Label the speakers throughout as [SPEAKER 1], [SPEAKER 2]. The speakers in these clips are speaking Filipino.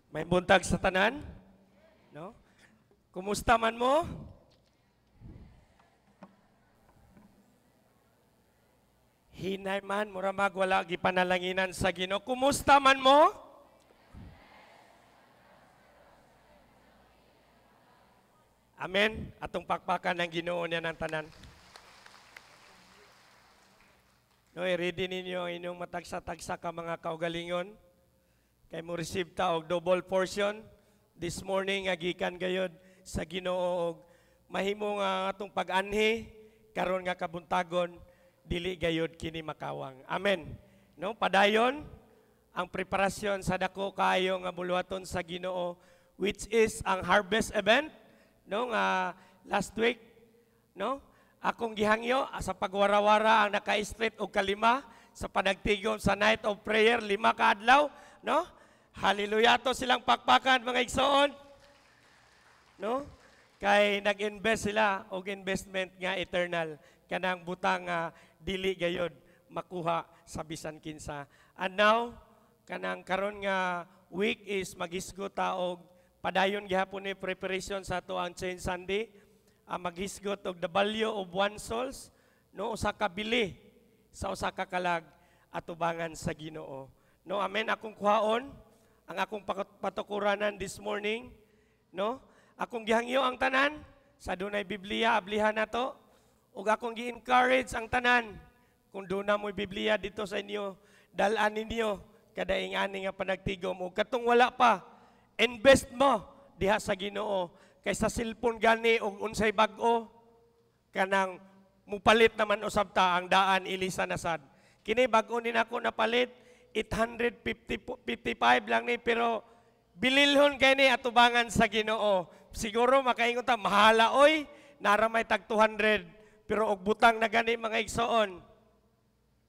[SPEAKER 1] May buntag sa tanan? No? Kumusta man mo? Hinay man, muramag wala gipanalanginan sa Ginoo. Kumusta man mo? Amen. Atong pakpakan ng Ginoo niya ng tanan. No, ready ninyo ang inyong matagsa-tagsa ka mga kaugalingon. Kay mo receive ta og double portion this morning nga gikan gayud sa Ginoo og mahimo nga atong pag-anhi karon nga kabuntagon dili gayud kini makawang. Amen. No, padayon ang preparasyon sa dako kaayo nga buluhaton sa Ginoo which is ang harvest event no nga last week no akong gihangyo sa pagwarawara ang naka-street og kalima sa panagtigom sa night of prayer 5 ka adlaw no. Hallelujah to silang pakpakan mga igsoon. No? Kay nag-invest sila og investment nga eternal kanang butang dili gayod makuha sa bisan kinsa. And now kanang karon nga week is magisgot ta og padayon gihapon ni preparation sa ato ang Chain Sunday. Magisgot og the value of one souls no usa ka bili sa usa ka kalag atubangan sa Ginoo. No, amen. Akong kuhaon ang akong patukuranan this morning, no? Akong gihangyo ang tanan sa dunay Biblia, ablihan nato. Ug akong gi-encourage ang tanan kung doon na mo'y Biblia dito sa inyo, dalan ninyo kada ingani nga panagtigom. Ug katong wala pa, invest mo diha sa Ginoo kaysa cellphone gani og unsay bag-o kanang mupalit naman usab ta ang daan ilisa na sad. Kini bag-o din ako napalit 855 lang ni pero bililhon kay ni atubangan sa Ginoo. Siguro makaingon ta mahala oy nara may tag 200 pero og butang na gani mga igsoon.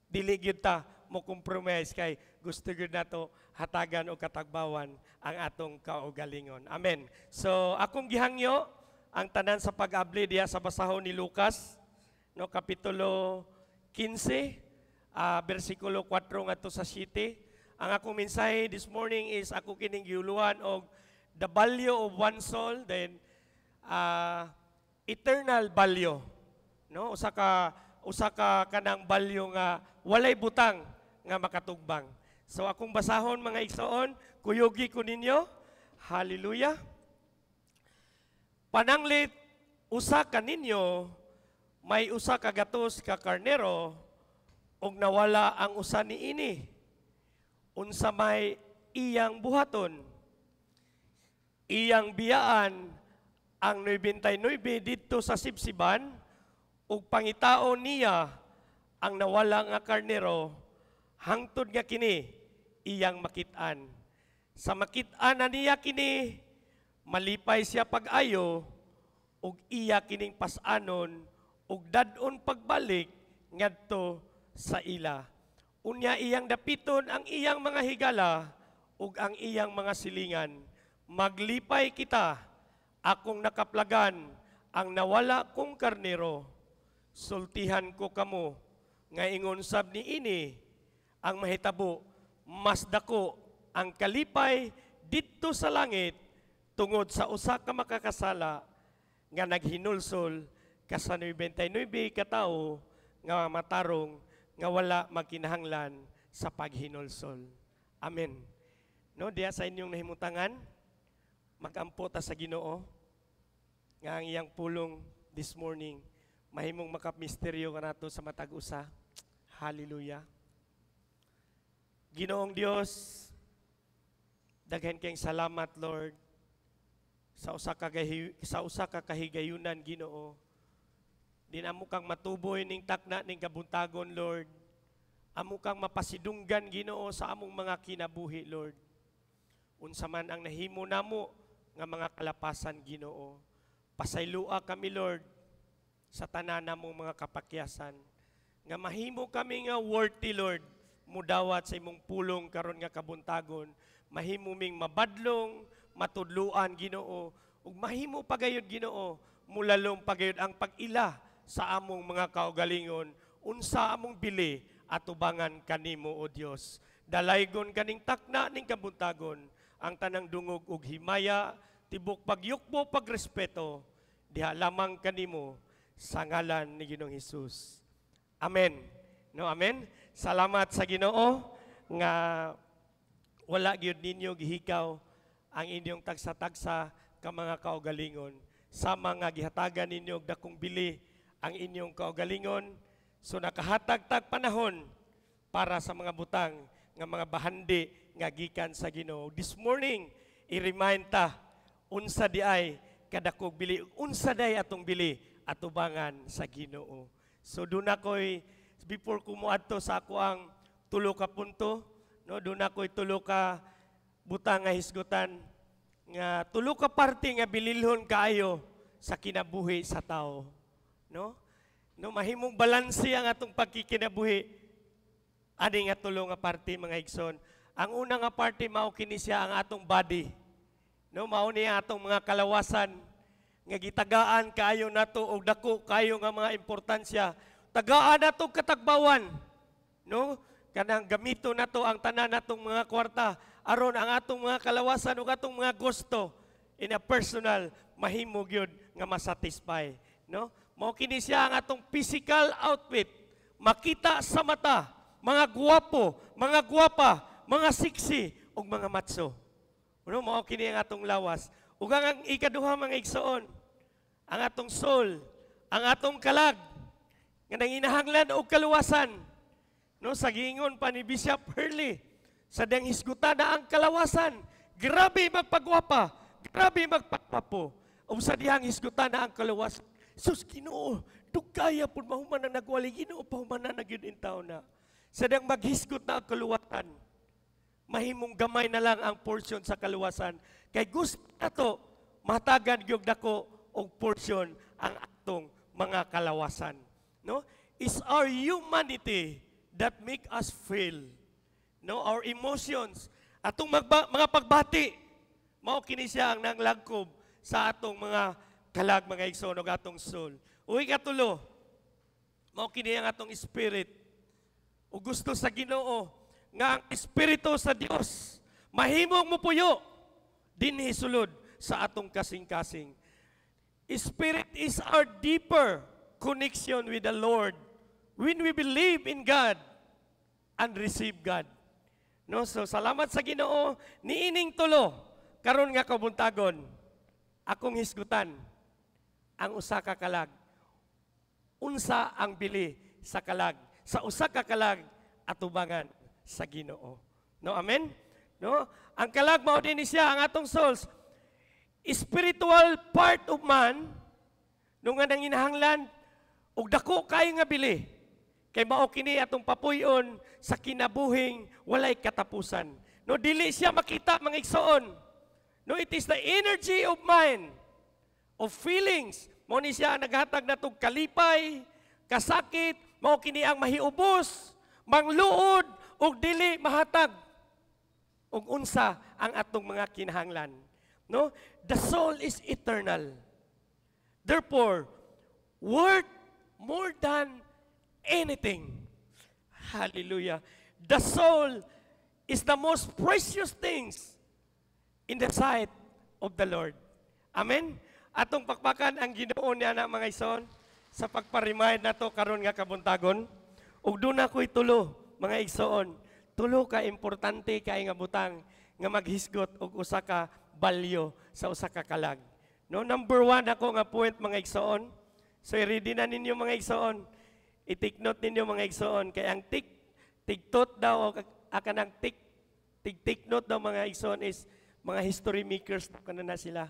[SPEAKER 1] Dili gyud ta mo compromise kay gusto gyud nato hatagan o katagbawan ang atong kaugalingon. Amen. So akong gihangyo ang tanan sa pag-abli diha sa basahon ni Lucas no kapitulo 15 versikulo 4 ngadto sa 7. Ang akong mensahe this morning is ako kining giuluhan og the value of one soul, then eternal value. No, usa ka kanang value nga walay butang nga makatugbang. So akong basahon mga igsoon, kuyogi ko ninyo. Hallelujah. Pananglit usa ka ninyo may usa ka gatos ka karnero og nawala ang usa niini. Unsa may iyang buhaton. Iyang biyaan ang 99 didto sa sibsiban ug pangitaon niya ang nawala nga karnero hangtod nga kini iyang makit-an. Sa makit-an na niya kini malipay siya pag-ayo ug iya kining pas-anon ug dad-on pagbalik ngadto sa ila. Unya iyang dapiton ang iyang mga higala ug ang iyang mga silingan. Maglipay kita, akong nakaplagan ang nawala kong karnero. Sultihan ko kamo, nga ingon sab ni ini, ang mahitabo, mas dako ang kalipay didto sa langit tungod sa usa ka makakasala nga naghinulsol kasa 99 ka tawo nga matarong nga wala magkinahanglan sa paghinulsol. Amen. No, diya sa inyong nahimutangan, magampo ta sa Ginoo nga ang iyang pulong this morning mahimong makapmisteryo kanato sa matag usa. Hallelujah. Ginoong Dios, daghan kayong salamat Lord sa usa ka kahigayunan Ginoo. Din amo kang matuboy ning takna ning kabuntagon, Lord. Amo kang mapasidunggan, Ginoo, sa among mga kinabuhi, Lord. Unsa man ang nahimo namo nga mga kalapasan, Ginoo. Pasaylua kami, Lord, sa tanan namong mga kapakyasan. Nga mahimo kami nga worthy, Lord, mudawat sa imong pulong karon nga kabuntagon. Mahimo ming mabadlong, matudluan, Ginoo. Ug mahimo pagayod, Ginoo, mulalong pagayod ang pag-ila sa among mga kaugalingon, unsa among bili atubangan kanimo o Dios. Dalaygon kaning takna ning kabuntagon ang tanang dungog ug himaya, tibok pagyukbo pagrespeto, diha lamang kanimo sa ngalan ni Ginoong Hesus. Amen. No, amen. Salamat sa Ginoo nga wala gyud ninyo gihikaw ang inyong tagsa-tagsa ka mga kaugalingon. Sama nga gihatagan ninyo og dakong bili ang inyong kaugalingon, so nakahatag-tag panahon para sa mga butang nga mga bahandi nga gikan sa Ginoo. This morning, i-remind ta unsa di ay kadakog bili, unsa day atong bili atubangan sa Ginoo. So doon ako'y, before kumuadto sa ako ang tulo ka punto, no, doon ako'y tulo ka butang nga hisgutan, nga tulo ka parte nga bililhon kaayo sa kinabuhi sa tao. No? No, mahimong balanse ang atong pagkikinabuhi. Ani nga tulo nga parte, mga igsoon. Ang una nga parte, mao kini siya ang atong body. No, mao niya atong mga kalawasan nga gitagaan kaayo nato og dako kayo nga mga importansya. Tagaan nato katagbawan. No? Kanang gamito nato ang tanan natong mga kwarta aron ang atong mga kalawasan ug atong mga gusto in a personal mahimo gyud nga masatisfy. No? Mao kini siya ang atong physical outfit. Makita sa mata, mga guwapo, mga guwapa, mga sexy ug mga matso. No, mao kini ang atong lawas. Ug ang ikaduha, mga igsoon, ang atong soul, ang atong kalag nga nanginahanglan og kaluwasan. No, sa giingon pa ni Bishop Hurley, sa dang hisgutan na ang kalawasan, grabe magpagwapa, grabe magpagpapo. O sa dihang hisgutan na ang kalawasan, sus Ginoo, dugaya pud mahuman na nagwali, Ginoo pahuman na nagyud in taon na. Sa dang maghisgot na ang kaluwatan, mahimong gamay na lang ang portion sa kaluwasan. Kay gusto nato matagan gyud dako og portion ang atong mga kalawasan. No? It's our humanity that make us feel. No, our emotions, atong mga pagbati, mao kini siya ang nanglagkob sa atong mga kalag, mga igsoon, og atong soul. Uy katulo, mao kini ang atong spirit. O gusto sa Ginoo nga ang espiritu sa Dios mahimong mupuyo dinhi sulod sa atong kasing-kasing. Spirit is our deeper connection with the Lord when we believe in God and receive God. No, so salamat sa Ginoo niining tulo karon nga kabuntagon. Akong hisgutan ang usa ka kalag. Unsa ang bili sa kalag? Sa usa ka kalag atubangan sa Ginoo. No, amen? No? Ang kalag mao din siya ang atong souls. Spiritual part of man nung nga nanginahanglan og dako kayo nga bili. Kay mao kini atong papuy-on sa kinabuhing walay katapusan. No, dili siya makita, mga igsoon. No, it is the energy of mind, of feelings. Mao ni siya naghatag natog kalipay, kasakit, mao kini ang mahiubos, mangluod ug dili mahatag ug unsa ang atong mga kinahanglan. No? The soul is eternal. Therefore, worth more than anything. Hallelujah. The soul is the most precious things in the sight of the Lord. Amen? Atong pakpakan ang Ginoo niya na, mga igsoon, sa pagpa-remind nato karon nga kabuntagon. Ug doon ako'y tulo, mga igsoon, tulo ka importante kay nga butang nga maghisgot og usa ka balyo sa usa ka kalag. No, number 1 ako nga point, mga igsoon. So ready na ninyo, mga igsoon. I-take note ninyo, mga igsoon, kay ang tiktot daw akan ang take note daw, mga igsoon, is mga history makers na sila.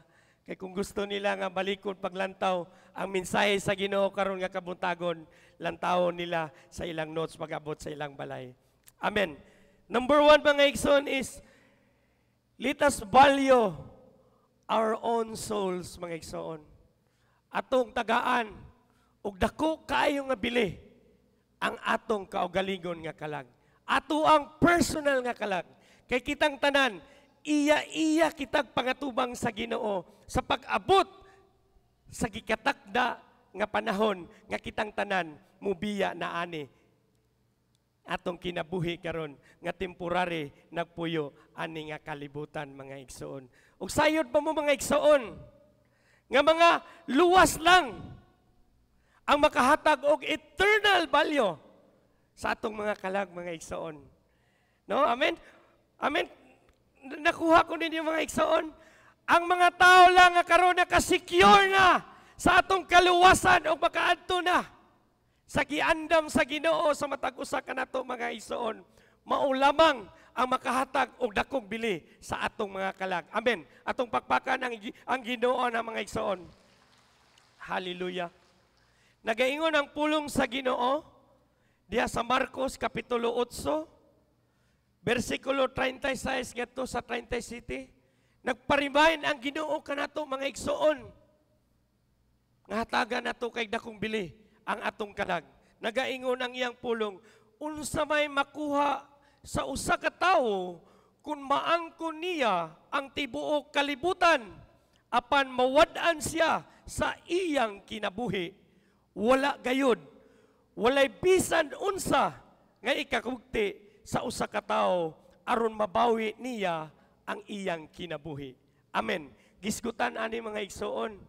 [SPEAKER 1] Kay kung gusto nila nga balikon paglantaw ang mensahe sa Ginoo karon nga kabuntagon, lantawon nila sa ilang notes pag-abot sa ilang balay. Amen. Number 1, mga igsoon, is let us value our own souls, mga igsoon. Atong tagaan ug dako kayo nga bili ang atong kaugalingon nga kalag. Ato ang personal nga kalag. Kay kitang tanan, iya kitag pangatubang sa Ginoo sa pag-abot sa gikatakda nga panahon nga kitang tanan mubiya na ani atong kinabuhi karon nga temporary nagpuyo ani nga kalibutan mga igsoon. Ug sayod pa mo mga igsoon nga mga luwas lang ang makahatag og eternal value sa atong mga kalag mga igsoon. No? Amen. Amen. Nakuha ko ninyo mga igsoon. Ang mga tao lang nga karon naka-secure na sa atong kaluwasan o makaadto na sa giandam sa Ginoo sa matag usa kanato mga igsoon. Mao lamang ang makahatag og dakong bili sa atong mga kalag. Amen. Atong pakpakan ang Ginoo na mga igsoon. Hallelujah. Nagaingon ang pulong sa Ginoo diha sa Marcos kapitulo 8 versikulo 36 ngadto sa 37. Nagparimahin ang Ginoo kanato mga igsoon. Nga hatagan nato kay dakong bili ang atong kalag. Nagaingon ang iyang pulong, unsa may makuha sa usa ka tawo kung maangkon niya ang tibuok kalibutan apan mawad-an siya sa iyang kinabuhi. Wala gayud. Walay bisan unsa nga ikakugti sa usa ka tawo aron mabawi niya ang iyang kinabuhi. Amen. Gisgutan ani mga igsoon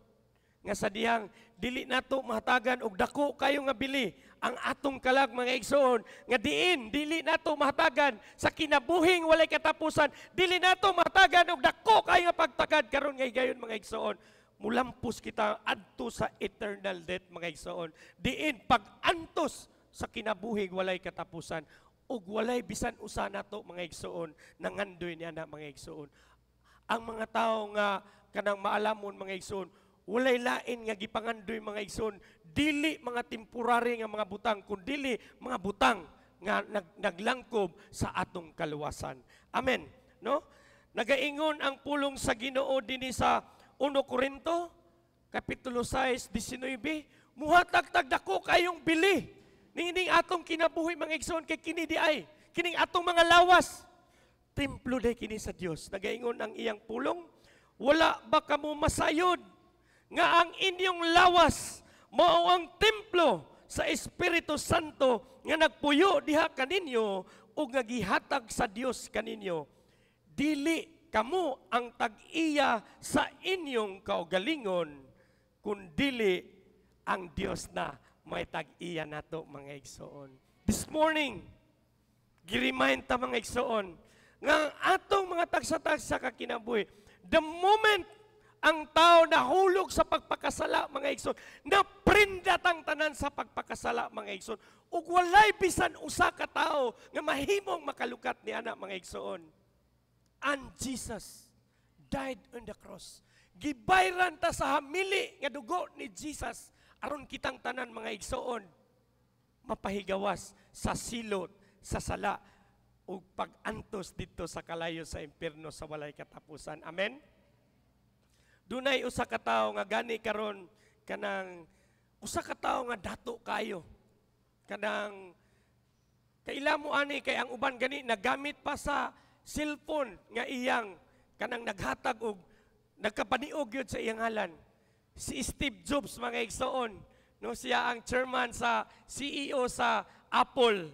[SPEAKER 1] nga sa dihang dili nato mahatagan og dako kayo nga bili ang atong kalag mga igsoon nga diin dili nato mahatagan sa kinabuhing walay katapusan, dili nato mahatagan og dako kayo nga pagtagad karon nga gayon mga igsoon. Mulampos kita adto sa eternal death mga igsoon. Diin pag-antos sa kinabuhing walay katapusan ug walay bisan usa nato mga igsoon nangandoy niya na mga igsoon. Ang mga tao nga kanang maalamon mga igsoon, walay lain nga gipangandoy mga igsoon, dili mga temporary nga mga butang, kundi mga butang nga naglangkob sa atong kaluwasan. Amen. No? Nagaingon ang pulong sa Ginoo dinhi sa 1 Korinto kapitulo 6 19, muhatag dako kayong bili ning atong kinabuhi mga igsoon kay kini di ay kining atong mga lawas templo day kini sa Dios. Nagaingon ang iyang pulong, wala ba kamo masayod nga ang inyong lawas mao ang templo sa Espiritu Santo nga nagpuyo diha kaninyo ug nga gihatag sa Dios kaninyo. Dili kamo ang tag-iya sa inyong kaugalingon kundili ang Dios na may tag-iya nato mga igsoon. This morning, gi-remind ta mga igsoon nga atong mga tagsa-tagsa kakinabuhi, the moment ang tao nahulog sa pagpakasala mga igsoon, naprindat ang tanan sa pagpakasala mga igsoon, ug walay bisan usa ka tao nga mahimong makalukat ni ana mga igsoon. And Jesus died on the cross. Gibayran ta sa hamili nga dugo ni Jesus aron kitang tanan mga igsoon mapahigawas sa silot, sa sala ug pag-antos dito sa kalayo sa impierno sa walay katapusan. Amen. Dunay usa ka tawo nga gani karon kanang usa ka tawo nga dato kayo. Kanang kaila mo ani kay ang uban gani nagamit pa sa cellphone nga iyang kanang naghatag og nagkapaniog yun sa iyang ngalan. Si Steve Jobs mga igsoon, no, siya ang chairman sa CEO sa Apple.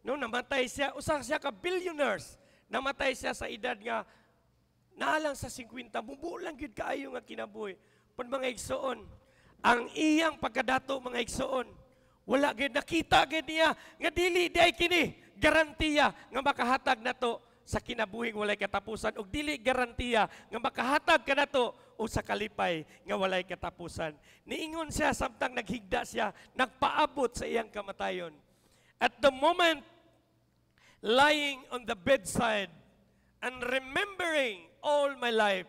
[SPEAKER 1] No, namatay siya, usa siya ka billionaires. Namatay siya sa edad nga naalang sa 50, mubo lang gyud kaayo nga kinabuhi. Pun mga igsoon, ang iyang pagkadato mga igsoon, wala gyud nakita gyud niya nga dili di ay kini garantiya nga makahatag nato sa kinabuhing walay katapusan ug dili garantiya nga makahatag kanato o sa kalipay nga walay katapusan. Niingon siya samtang naghigda siya, nagpaabot sa iyang kamatayon. At the moment lying on the bedside and remembering all my life,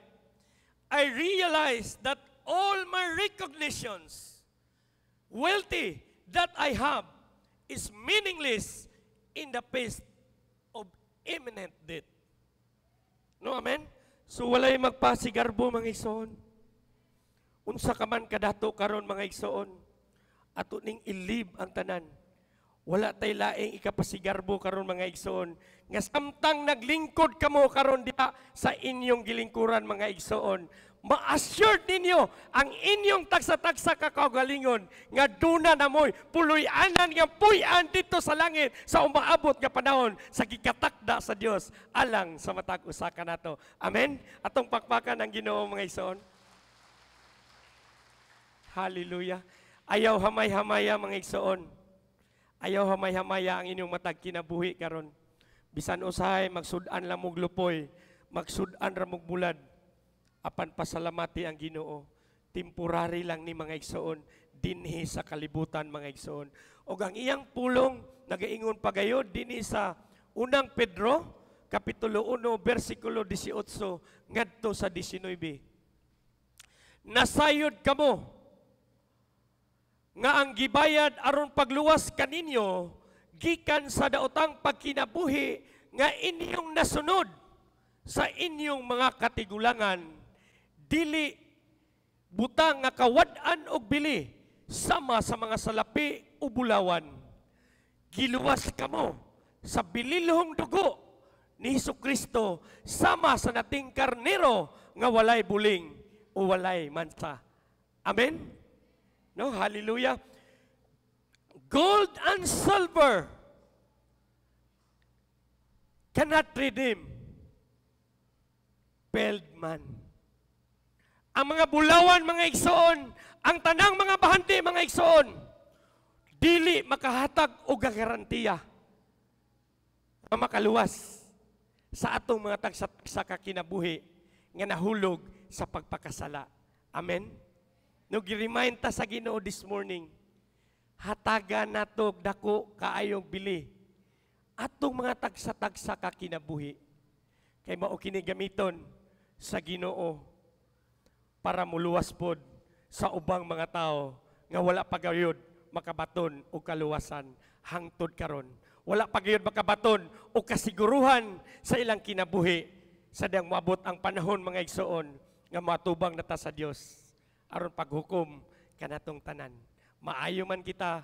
[SPEAKER 1] I realized that all my recognitions, wealthy that I have, is meaningless in the face of imminent death. No, amen? So walay magpasigarbo mga igsoon. Unsa ka man kadato karon mga igsoon, ato ning ilib ang tanan. Wala tay laing ikapasigarbo karon mga igsoon. Nga samtang naglingkod kamo karon diha sa inyong gilingkuran mga igsoon, ma-assured ninyo ang inyong tagsa-tagsa kakaugalingon nga duna na mo'y puloy-anan nga puy-an dito sa langit sa umaabot nga panahon sa gikatakda sa Dios alang sa matag usa kanato. Amen. Atong pakpakan ang Ginoo mga igsoon. Hallelujah. Ayaw hamay-hamaya mga igsoon. Ayaw hamay-hamaya ang inyong matag kinabuhi karon. Bisan usahay magsud-an lang mog lupoy, magsud-an ra mog bulad. Apan pasalamati ang Ginoo. Temporary lang ni mga igsoon dinhi sa kalibutan mga igsoon. Og ang iyang pulong nagaingon pagayod dinhi sa unang Pedro kapitulo 1 bersikulo 18 ngadto sa 19. Nasayod kamo nga ang gibayad aron pagluwas kaninyo gikan sa daotang pagkinabuhi nga inyong nasunod sa inyong mga katigulangan dili butang nga kawad-an og bili sama sa mga salapi o bulawan. Giluwas kamo sa bililhong dugo ni Hesukristo sama sa nating karnero nga walay buling o walay mansa. Amen? No, hallelujah. Gold and silver cannot redeem failed man. Ang mga bulawan, mga igsoon, ang tanang mga bahanti, mga igsoon, dili makahatag o garantiya na makaluwas sa atong mga tagsa kakinabuhi nga nahulog sa pagpakasala. Amen? No, gi-remind ta sa Ginoo this morning, hatagan nato dako kaayong bili atong mga tagsa-tagsa kakinabuhi kay mao kini gamiton sa Ginoo para muluwas pod sa ubang mga tao nga wala pa gayud makabaton o kaluwasan hangtod karon. Wala pa gayud makabaton o kasiguruhan sa ilang kinabuhi sa diyang moabot ang panahon mga igsoon nga matubang nata sa Dios aron paghukom kanatong tanan. Maayo man kita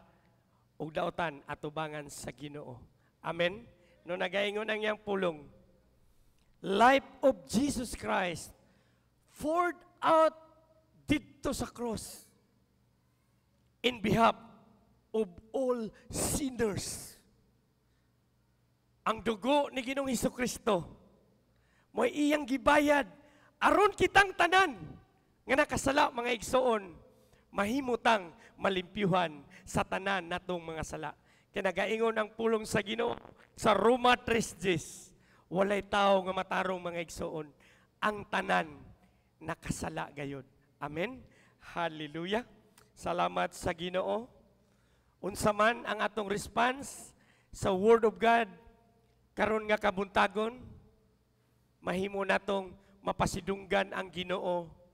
[SPEAKER 1] og daotan atubangan sa Ginoo. Amen. No nagaingon ang iyang pulong. Life of Jesus Christ poured out dito sa cross in behalf of all sinners. Ang dugo ni Ginoong Hesukristo mo'y iyang gibayad aron kitang tanan nga nakasala mga igsoon mahimutang malimpyuhan sa tanan natong mga sala. Kinagaingon ang pulong sa Ginoo sa Roma 3:10, walay tao nga matarong mga igsoon, ang tanan nakasala gayud. Amen. Hallelujah. Salamat sa Ginoo. Unsa man ang atong response sa Word of God karon nga kabuntagon, mahimo natong mapasidunggan ang Ginoo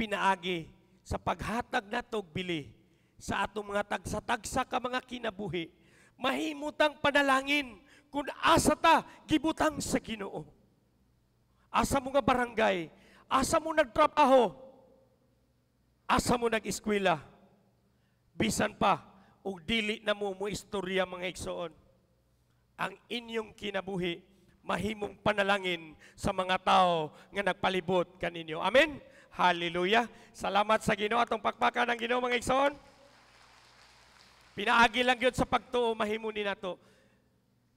[SPEAKER 1] pinaagi sa paghatag natog bili sa atong mga tagsa-tagsa ka mga kinabuhi. Mahimutang panalangin kung asa ta gibutang sa Ginoo. Asa mo nga barangay, asa mo nagtrabaho, asa mo nag-eskwela, bisan pa o dili na mo istorya mga igsoon. Ang inyong kinabuhi mahimong panalangin sa mga tao nga nagpalibot kaninyo. Amen. Hallelujah. Salamat sa Ginoo atong pakpakan ng Ginoo mga igsoon. Pinaagi lang yun sa pagtuo mahimo ni nato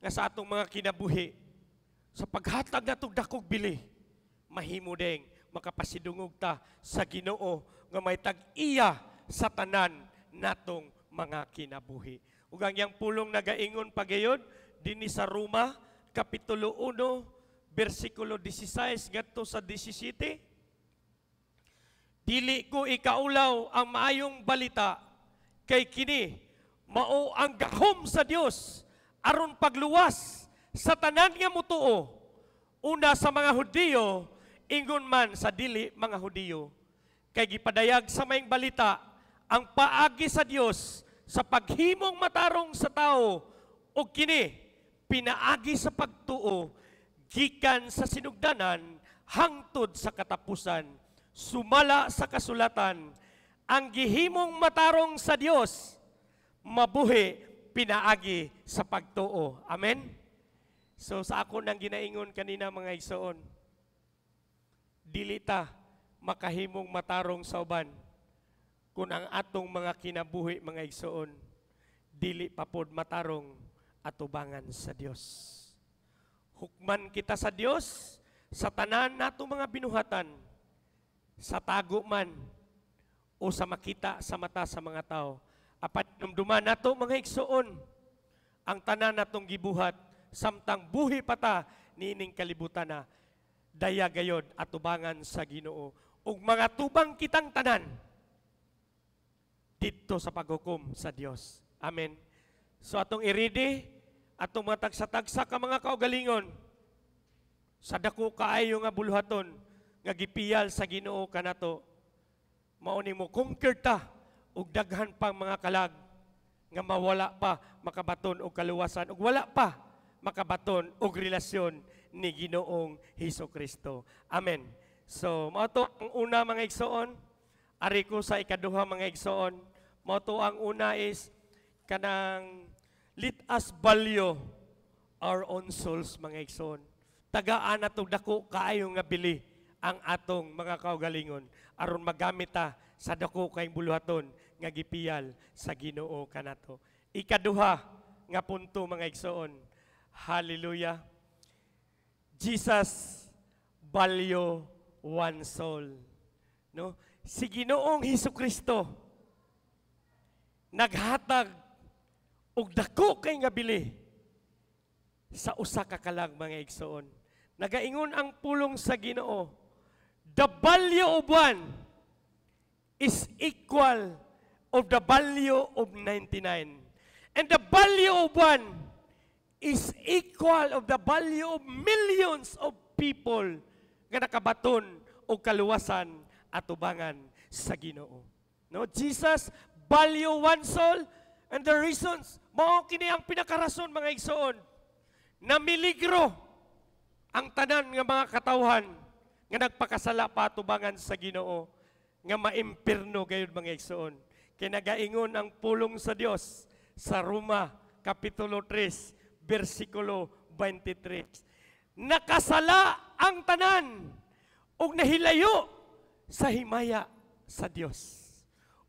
[SPEAKER 1] nga sa atong mga kinabuhi sa paghatag natong dakog bili mahimo ding makapasidungog ta sa Ginoo nga may tag-iya sa tanan natong mga kinabuhi. Ug ang yang pulong nagaingon pagayon dinhi sa Roma kapitulo 1 bersikulo 16 ngadto sa 17. Dili ko ikaulaw ang maayong balita kay kini mao ang gahom sa Dios aron pagluwas sa tanan nga mutuo, una sa mga Hudiyo ingon man sa dili mga Hudiyo. Kay gipadayag sa maayong balita ang paagi sa Dios sa paghimong matarong sa tao ug kini pinaagi sa pagtuo gikan sa sinugdanan hangtod sa katapusan. Sumala sa kasulatan, ang gihimong matarong sa Dios, mabuhi pinaagi sa pagtuo. Amen? So sa ako nang ginaingon kanina mga igsoon, dili ta makahimong matarong sa uban kung ang atong mga kinabuhi mga igsoon dili papod matarong atubangan sa Dios. Hukman kita sa Dios sa tanan natong mga binuhatan, sa tago man o sa makita sa mata sa mga tao. Apat numduman nato mga igsoon ang tanan natong gibuhat samtang buhi pata niining kalibutan na daya gayod atubangan sa Ginoo ug mga tubang kitang tanan dito sa paghukom sa Dios. Amen. So atong iridi, atong matagsa-tagsa ka mga kaugalingon, sa dako kaayo nga buluhaton, nga gipiyal sa Ginoo kanato, mao nimo conquer ta, ug daghan pang mga kalag, nga mawala pa makabaton og kaluwasan, ug wala pa makabaton og relasyon ni Ginoong Hesukristo. Amen. So, mao to ang una mga igsoon, ari ko sa ikaduha mga igsoon, mao to ang una is kanang let us value our own souls mga igsoon. Tagaan nato dako kaayo nga bili ang atong mga kaugalingon aron magamit ta sa dako kayong buluhaton nga gipiyal sa Ginoo kanato. Ikaduha nga punto mga igsoon. Hallelujah. Jesus value one soul. No? Si Ginoong Hesukristo naghatag og dako kay nga bili sa usa ka kalag mga igsoon. Nagaingon ang pulong sa Ginoo, the value of one is equal of the value of 99. And the value of one is equal of the value of millions of people nga nakabaton o kaluwasan at ubangan sa Ginoo. No, Jesus value one soul, and the reasons mao kini ang pinakarason mga igsoon na miligro ang tanan nga mga katawhan nga nagpakasala patubangan sa Ginoo nga maimpirno gayud mga igsoon. Kay nagaingon ang pulong sa Dios sa Roma kapitulo 3 bersikulo 23. Nakasala ang tanan ug nahilayo sa himaya sa Dios.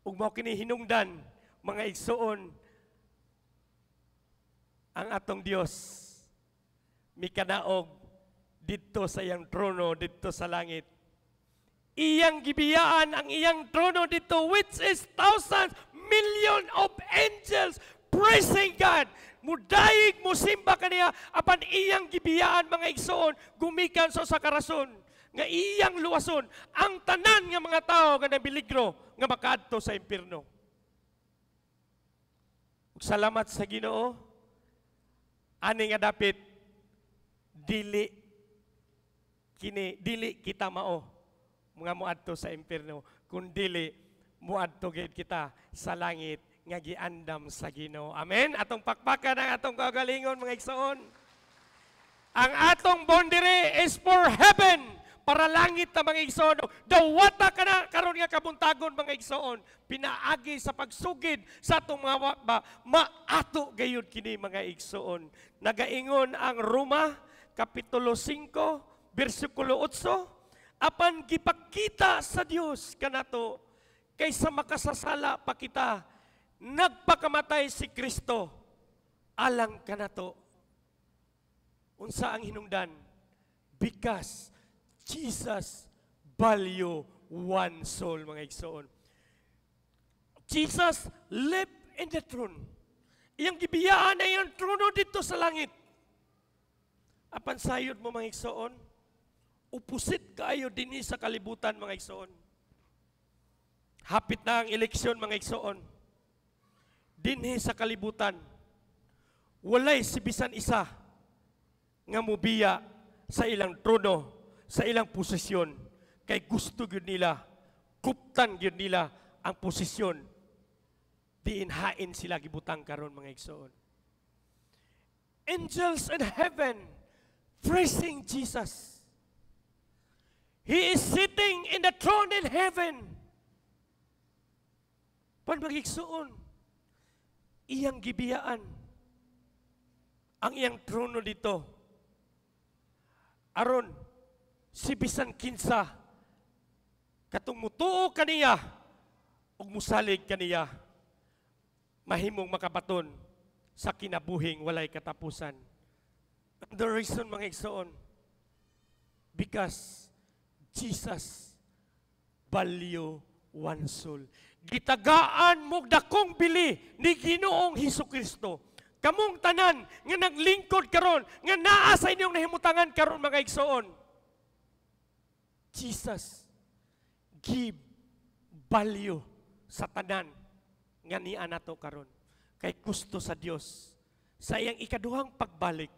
[SPEAKER 1] Ug mao kini hinungdan mga igsoon ang atong Dios mikanaog didto sa iyang trono didto sa langit. Iyang gibiyaan ang iyang trono dito, which is thousands, million of angels praising God. Mudayig mo simba kaniya apan iyang gibiyaan mga igsoon gumikan sa karason nga iyang luwason ang tanan nga mga tao nga nabiligro nga makaadto sa impierno. Salamat sa Ginoo. Ani nga dapit dili kita mao mga muadto sa impierno kun dili muadto gid kita sa langit nga giandam sa Ginoo. Amen. Atong pakpakan ang atong kagalingon mga igsoon. Ang atong bondire is for heaven, para langit na mga igsoon. Dawata ka na karon nga kabuntagon mga igsoon. Pinaagi sa pagsugid sa atong mga maato gayud kini mga igsoon. Nagaingon ang Roma kapitulo 5 bersikulo 8, apan gipakita sa Dios kanato kaysa makasasala pa kita, nagpakamatay si Kristo alang kanato. Unsa ang hinungdan? Because Jesus value one soul mga igsoon. Jesus live in the throne. Iyang gibiyaan na iyang trono dito sa langit. Apan sayod mo mga igsoon, upusit kaayo dinhi sa kalibutan mga igsoon. Hapit na ang eleksyon mga igsoon. Dinhi sa kalibutan, walay si bisan isa nga mubiya sa ilang trono, sa ilang posisyon, kay gusto gyud nila, kuptan gyud nila ang posisyon. Diin hain sila gibutang karon mga igsoon. Angels in heaven praising Jesus. He is sitting in the throne in heaven. Pan mga igsoon, iyang gibiyaan ang iyang trono dito. Aron si bisan kinsa katong mutuo kaniya ug musalig kaniya, mahimong makabaton sa kinabuhing walay katapusan. And the reason, mga igsoon, because Jesus value one soul. Gitagaan mo dakong bili ni Ginoong Hesukristo. Kamong tanan nga naglingkod karon, nga naa sa inyong nahimutangan karon, mga igsoon. Jesus give value sa tanan nga niya nato karon. Kay gusto sa Dios sa iyang ikaduhang pagbalik,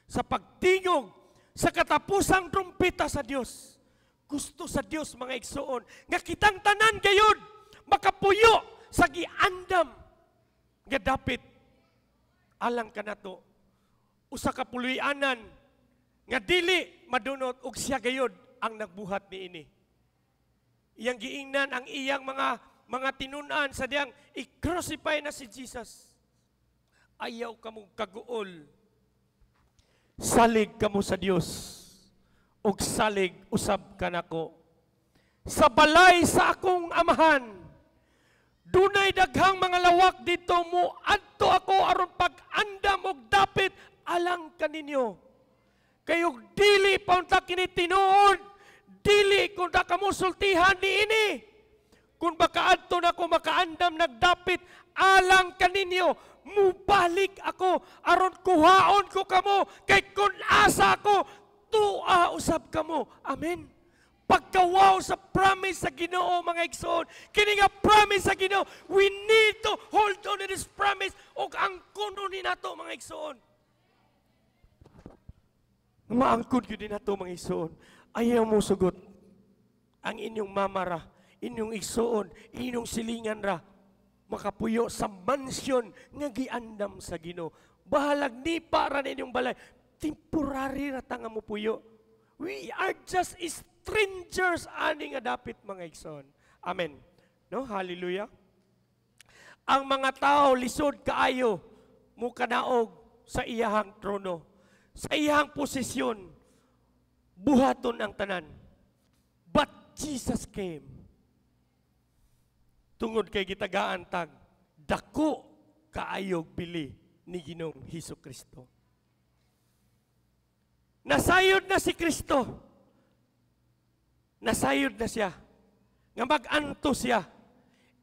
[SPEAKER 1] sa pagtingog sa katapusang trumpeta sa Dios. Gusto sa Dios, mga igsoon, nga kitang tanan gayud makapuyo sa giandam nga dapit alang kanato usa ka puloy-anan nga dili madunot og siya gayud ang nagbuhat niini. Iyang giingnan ang iyang mga tinun-an sa diyang i-crucify na si Jesus. Ayaw kamong kaguol. Salig kamo sa Dios ug salig usab kanako. Sa balay sa akong amahan, dunay daghang mga lawak dito mo adto ako aron pag-andam og dapit alang kaninyo. Kayog dili pa unta kini tinuod, dili kun ta kamo sultihan niini. Kung baka adto na ko makaandam nagdapit alang kaninyo, mubalik ako aron kuhaon ko kamo kay kun asa ko tua usab kamo. Amen. Pagkawaw sa promise sa Ginoo, mga igsoon, kini nga promise sa Ginoo, we need to hold on to this promise ug angkon ni nato, mga igsoon. Maangkon gyud nato, mga igsoon. Ayaw mo sugot ang inyong mamara, inyong igsoon, inyong silingan ra makapuyo sa mansyon nga giandam sa Ginoo. Bahalag ni para ninyong balay, temporary ra ta nga mo puyo. We are just strangers ani nga dapit, mga igsoon. Amen. No, hallelujah. Ang mga tao lisod kaayo mo kanaog sa iyahang trono, sa iyahang posisyon, buhaton ang tanan. But Jesus came. Tungod kay gitagaan tag dako kaayog bili ni Ginoong Hesukristo. Nasayod na si Kristo. Nasayod na siya. Nga mag-anto siya.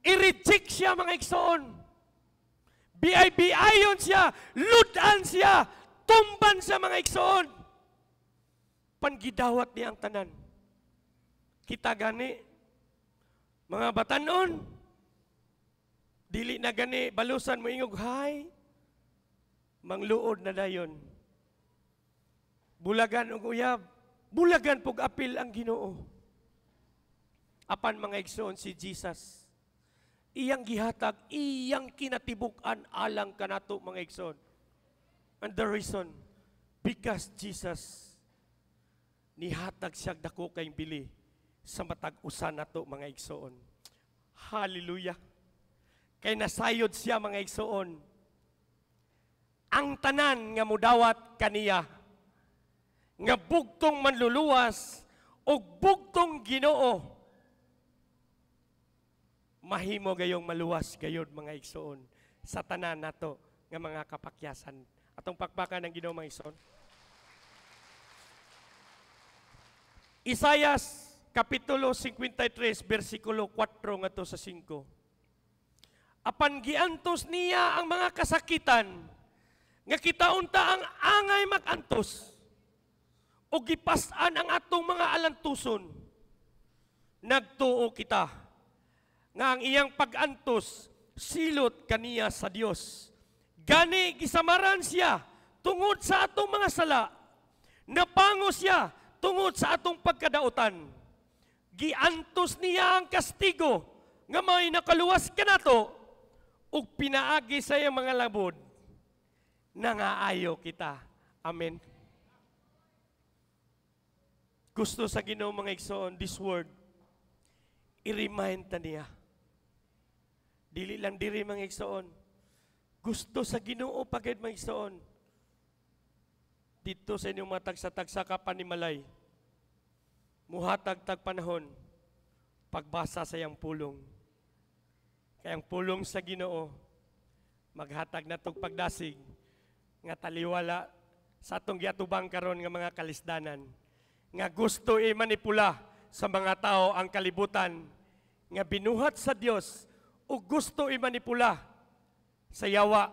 [SPEAKER 1] I-reject siya, mga igsoon. Biay-biayon siya. Ludan siya. Tumban siya, mga igsoon. Pangidawat niya ang tanan. Kita gani, mga batanon, dili na gani, balusan mo ingog, hay, mangluod na dayon. Bulagan og uyab, bulagan pug apil ang Ginoo. Apan, mga igsoon, si Jesus, iyang gihatag, iyang kinatibuk-an alang kanato, mga igsoon. And the reason, because Jesus, nihatag siya dako kayong bili sa matag-usan nato, mga igsoon. Hallelujah. Kay nasayod siya, mga igsoon. Ang tanan nga mudawat kaniya, nga bugtong manluluwas o bugtong Ginoo, mahimo gayong maluwas gayod, mga igsoon, sa tanan nato nga mga kapakyasan. Atong pakpakan ng Ginoo, mga igsoon. Isayas kapitulo 53 versikulo 4 ngadto sa 5. Apan giantos niya ang mga kasakitan nga kitaunta ang angay magantos o gipas-an ang atong mga alantuson. Nagtuo kita nga ang iyang pag-antos silot kaniya sa Dios. Gani gisamaran siya tungod sa atong mga sala. Napango siya tungod sa atong pagkadautan. Giantos niya ang kastigo nga may nakaluwas kanato ug pinaagi sa iyang mga labod. Nangaayo kita. Amen. Gusto sa Ginoo, mga igsoon, this word, i-remind ta niya. Dili lang diri, mga igsoon. Gusto sa Ginoo pagid, mga igsoon. Dito sa inyong matagsa-tagsa ka panimalay, muhatag-tag panahon, pagbasa sa iyang pulong. Kaya ang pulong sa Ginoo maghatag na tog pagdasig nga taliwala sa atong giatubang karon nga mga kalisdanan nga gusto manipula sa mga tao ang kalibutan nga binuhat sa Dios o gusto manipula sa yawa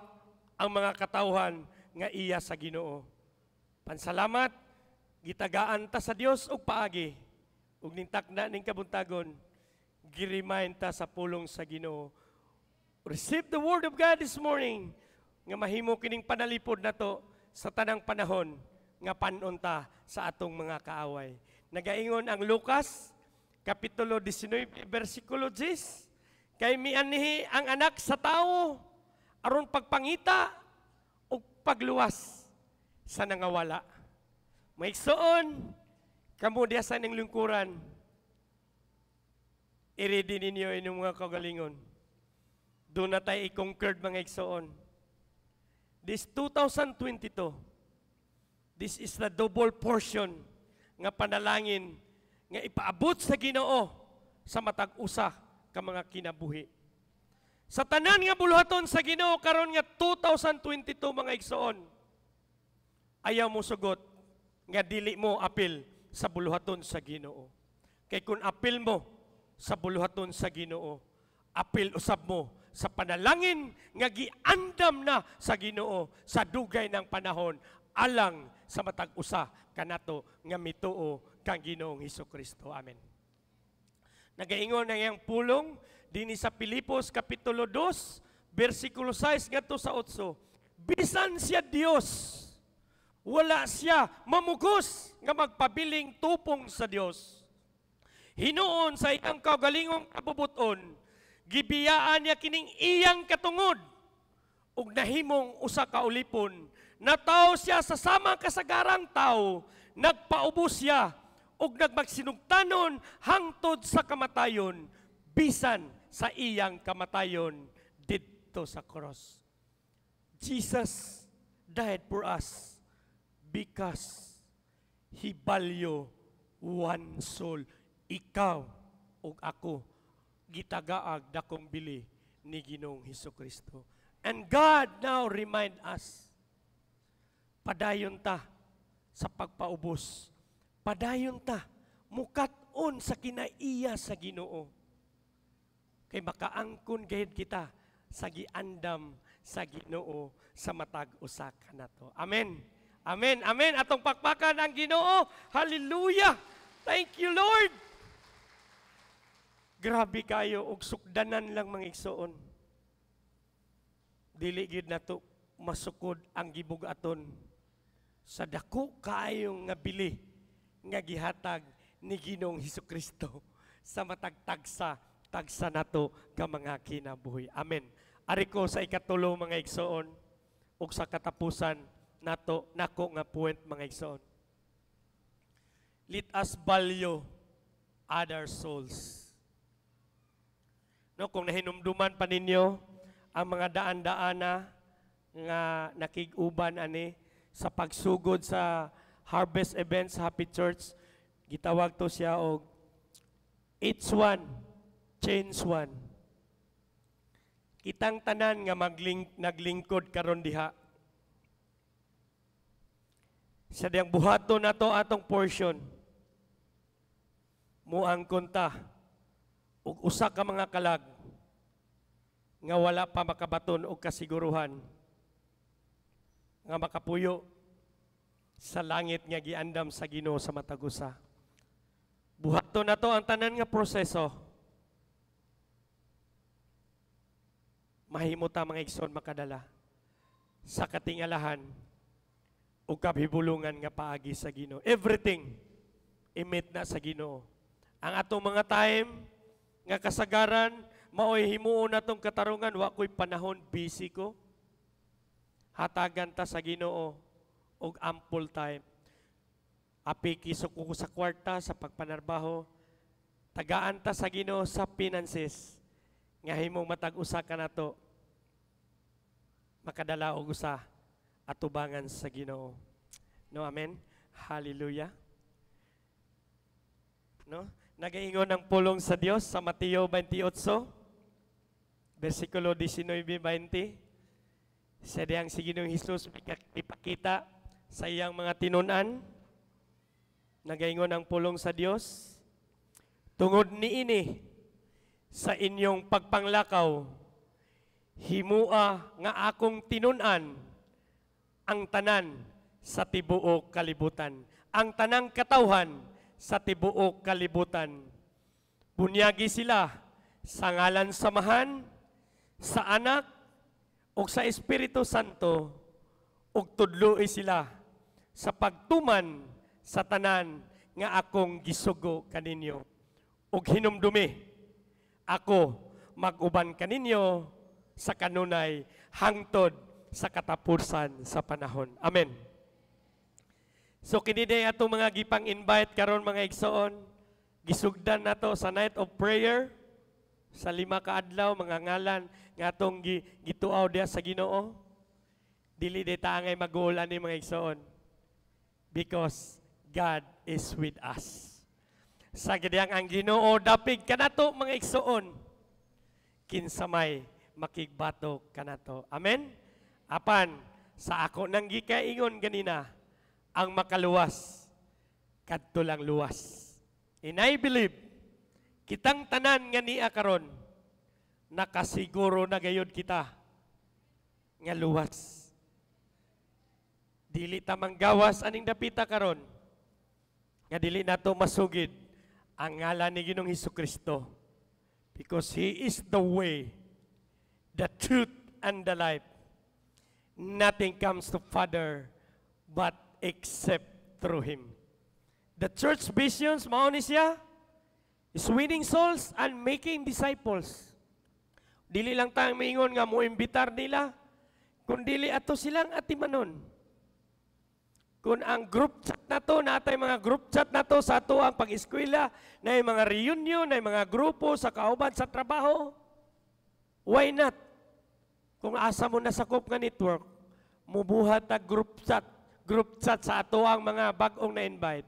[SPEAKER 1] ang mga katawhan nga iya sa Ginoo. Pansalamat, gitagaan ta sa Dios og paagi ug nintakna ning kabuntagon, gi-remind ta sa pulong sa Ginoo. Receive the word of God this morning nga mahimo kining panalipod nato sa tanang panahon nga panunta sa atong mga kaaway. Nagaingon ang Lucas kapitulo 19 bersikulo 10, kay mianhi ang anak sa tawo aron pagpangita ug pagluwas sa nangawala. Maigsoon kamo diya sa ning lingkuran. I-ready ninyo inyong mga kagalingon. Doon na tayo i-conquered mga igsoon. This 2022, this is the double portion nga panalangin nga ipaabot sa Ginoo sa matag usa ka mga kinabuhi. Sa tanan nga buluhaton sa Ginoo karon nga 2022 mga igsoon, ayaw mo sugot nga dili mo apil sa buluhaton sa Ginoo. Kay kung apil mo sa buluhaton sa Ginoo, apil usab mo sa panalangin nga giandam na sa Ginoo sa dugay ng panahon alang sa matag usa kanato nga mituo kang Ginoong Hesukristo. Amen. Nagaingon na yang pulong dinhi sa Pilipos kapitulo 2 bersikulo 6 ngadto sa 8. Bisan siya Dios, wala siya mamugos nga magpabiling tupong sa Dios. Hinuon sa iyang kaugalingong kabubuton, gibiyaan niya kining iyang katungod ug nahimong usa ka ulipon. Nataw siya sa sama kasagarang tao, nagpaubos siya ug nagmagsinugtanon hangtod sa kamatayon, bisan sa iyang kamatayon didto sa cross. Jesus died for us because He value one soul. Ikaw ug ako gitagaag dakong bili ni Ginoong Hesukristo. And God now remind us, padayon ta sa pagpaubos. Padayon ta, mukat-on sa kinaiya sa Ginoo. Kay makaangkon gayud kita sa giandam sa Ginoo sa matag usa kanato. Amen. Amen. Amen. Atong pakpakan ang Ginoo. Hallelujah. Thank you, Lord. Grabe kayo og sukdanan lang mga igsoon. Dili gid nato masukod ang gibugaton sa dako kaayong nga bili nga gihatag ni Ginoong Hesukristo sa matagtagsa nato ka mga kinabuhi. Amen. Ari ko sa ikatulo mga igsoon ug sa katapusan nato nako nga point mga igsoon. Let us value other souls. No, kung nahinumduman pa ninyo ang mga daan-daana nga nakig-uban ani sa pagsugod sa harvest events sa Happy Church, gitawag to siya og each one, change one. Kitang tanan nga naglingkod karon diha. Sa diyang buhato na to atong portion, muangkon ta ug usa ka mga kalag nga wala pa makabaton og kasiguruhan nga makapuyo sa langit nga giandam sa Ginoo sa matag usa. Buhaton na to ang tanan nga proseso. Mahimo ta mga igsoon makadala sa katingalahan ug kabhibulungan nga paagi sa Ginoo. Everything imit na sa Ginoo. Ang atong mga time nga kasagaran, maoy himuon natong katarungan, wa ko'y panahon, busy ko. Hatagan ta sa Ginoo og ample time. Api kisok ko sa kwarta, sa pagpanarbaho. Tagaan ta sa Ginoo sa finances. Nga himong matag-usa ka nato. Makadala og usa atubangan sa Ginoo. No, amen. Hallelujah. No? Nagaingon ang pulong sa Dios sa Mateo 28, versikulo 19-20. Sa diyang si Ginoong Hesus ipakita sa iyang mga tinunan. Nagaingon ang pulong sa Dios. Tungod niini sa inyong pagpanglakaw, himua nga akong tinunan ang tanan sa tibuok kalibutan. Ang tanang katawhan sa tibuok kalibutan. Bunyagi sila sa ngalan samahan, sa anak, o sa Espiritu Santo, ug tudloi sila sa pagtuman sa tanan nga akong gisugo kaninyo. Ug hinumdumi, ako mag-uban kaninyo sa kanunay hangtod sa katapusan sa panahon. Amen. So kiniday atong mga gipang-invite karon mga igsoon, gisugdan nato sa night of prayer sa 5 ka adlaw mga ngalan nga atong gituaw diha sa Ginoo. Dili dita angay mag-uul ani mga igsoon. Because God is with us. Sa gidiyang ang Ginoo dapig kanato mga igsoon, kinsamay makigbatok kanato. Amen. Apan sa ako nang gikaingon ganina, ang makaluwas kadto lang luwas. And I believe kitang tanan nga niya karon nakasiguro na gayud kita nga luwas. Dili ta manggawas aning dapita karon nga dili nato masugid ang ngalan ni Ginoong Hesukristo, because He is the way, the truth, and the life. Nothing comes to Father but except through Him. The church visions, mao ni siya, is winning souls and making disciples. Dili lang tayong maingon nga mo imbitar nila, kundi ato silang atimanon. Kung ang group chat na to, natay mga group chat na to sa ato ang pag-eskwela, na yung mga reunion, na yung mga grupo sa kauban sa trabaho, why not? Kung asa mo nasakop nga network, mubuhat na group chat sa ato ang mga bagong na-invite.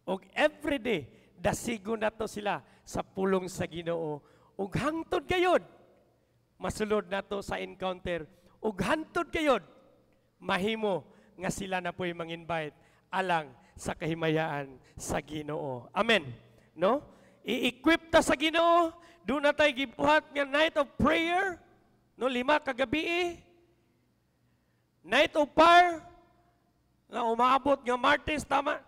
[SPEAKER 1] O everyday, dasigo na to sila sa pulong sa Ginoo. O hangtod kayod, masulod na to sa encounter. O hangtod kayod, mahimo nga sila na po'y mang-invite alang sa kahimayaan sa Ginoo. Amen. No? I-equip ta sa Ginoo, doon na tayo gibuhat nga night of prayer, no, 5 ka gabi, night of fire, nga umaabot nga Martes, tama?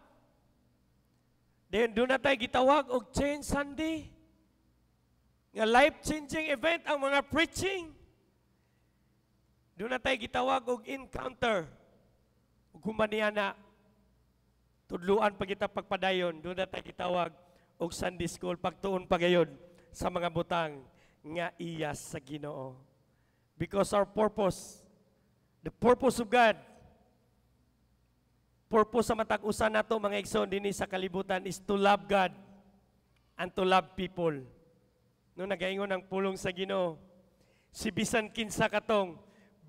[SPEAKER 1] Then doon na tayo gitawag og Change Sunday, nga life-changing event ang mga preaching. Doon na tayo gitawag og encounter. Gumaniya na, tudluan pa kita pagpadayon, doon na tayo gitawag og Sunday School, pagtuon pagayon sa mga butang nga iya sa Ginoo. Because our purpose, the purpose of God, purpose sa matag-usan nato mga igsoon dinhi sa kalibutan is to love God and to love people. No nagaingon ang pulong sa Ginoo, si bisan kinsa katong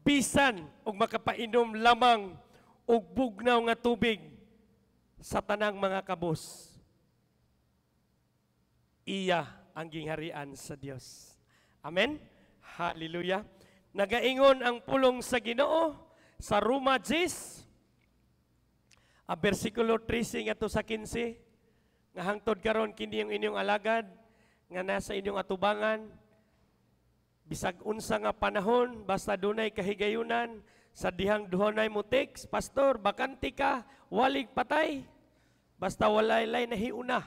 [SPEAKER 1] bisan og makapainom lamang og bugnaw nga tubig sa tanang mga kabos, iya ang gingharian sa Dios. Amen. Hallelujah. Nagaingon ang pulong sa Ginoo sa Roma 10, versikulo 13 ato sa 15, nga hangtod karon kini yung inyong alagad nga nasa inyong atubangan, bisag unsa nga panahon, basta dunay kahigayunan, sa dihang duhonay mo text, pastor, bakanti ka, walig patay, basta walay nahiuna.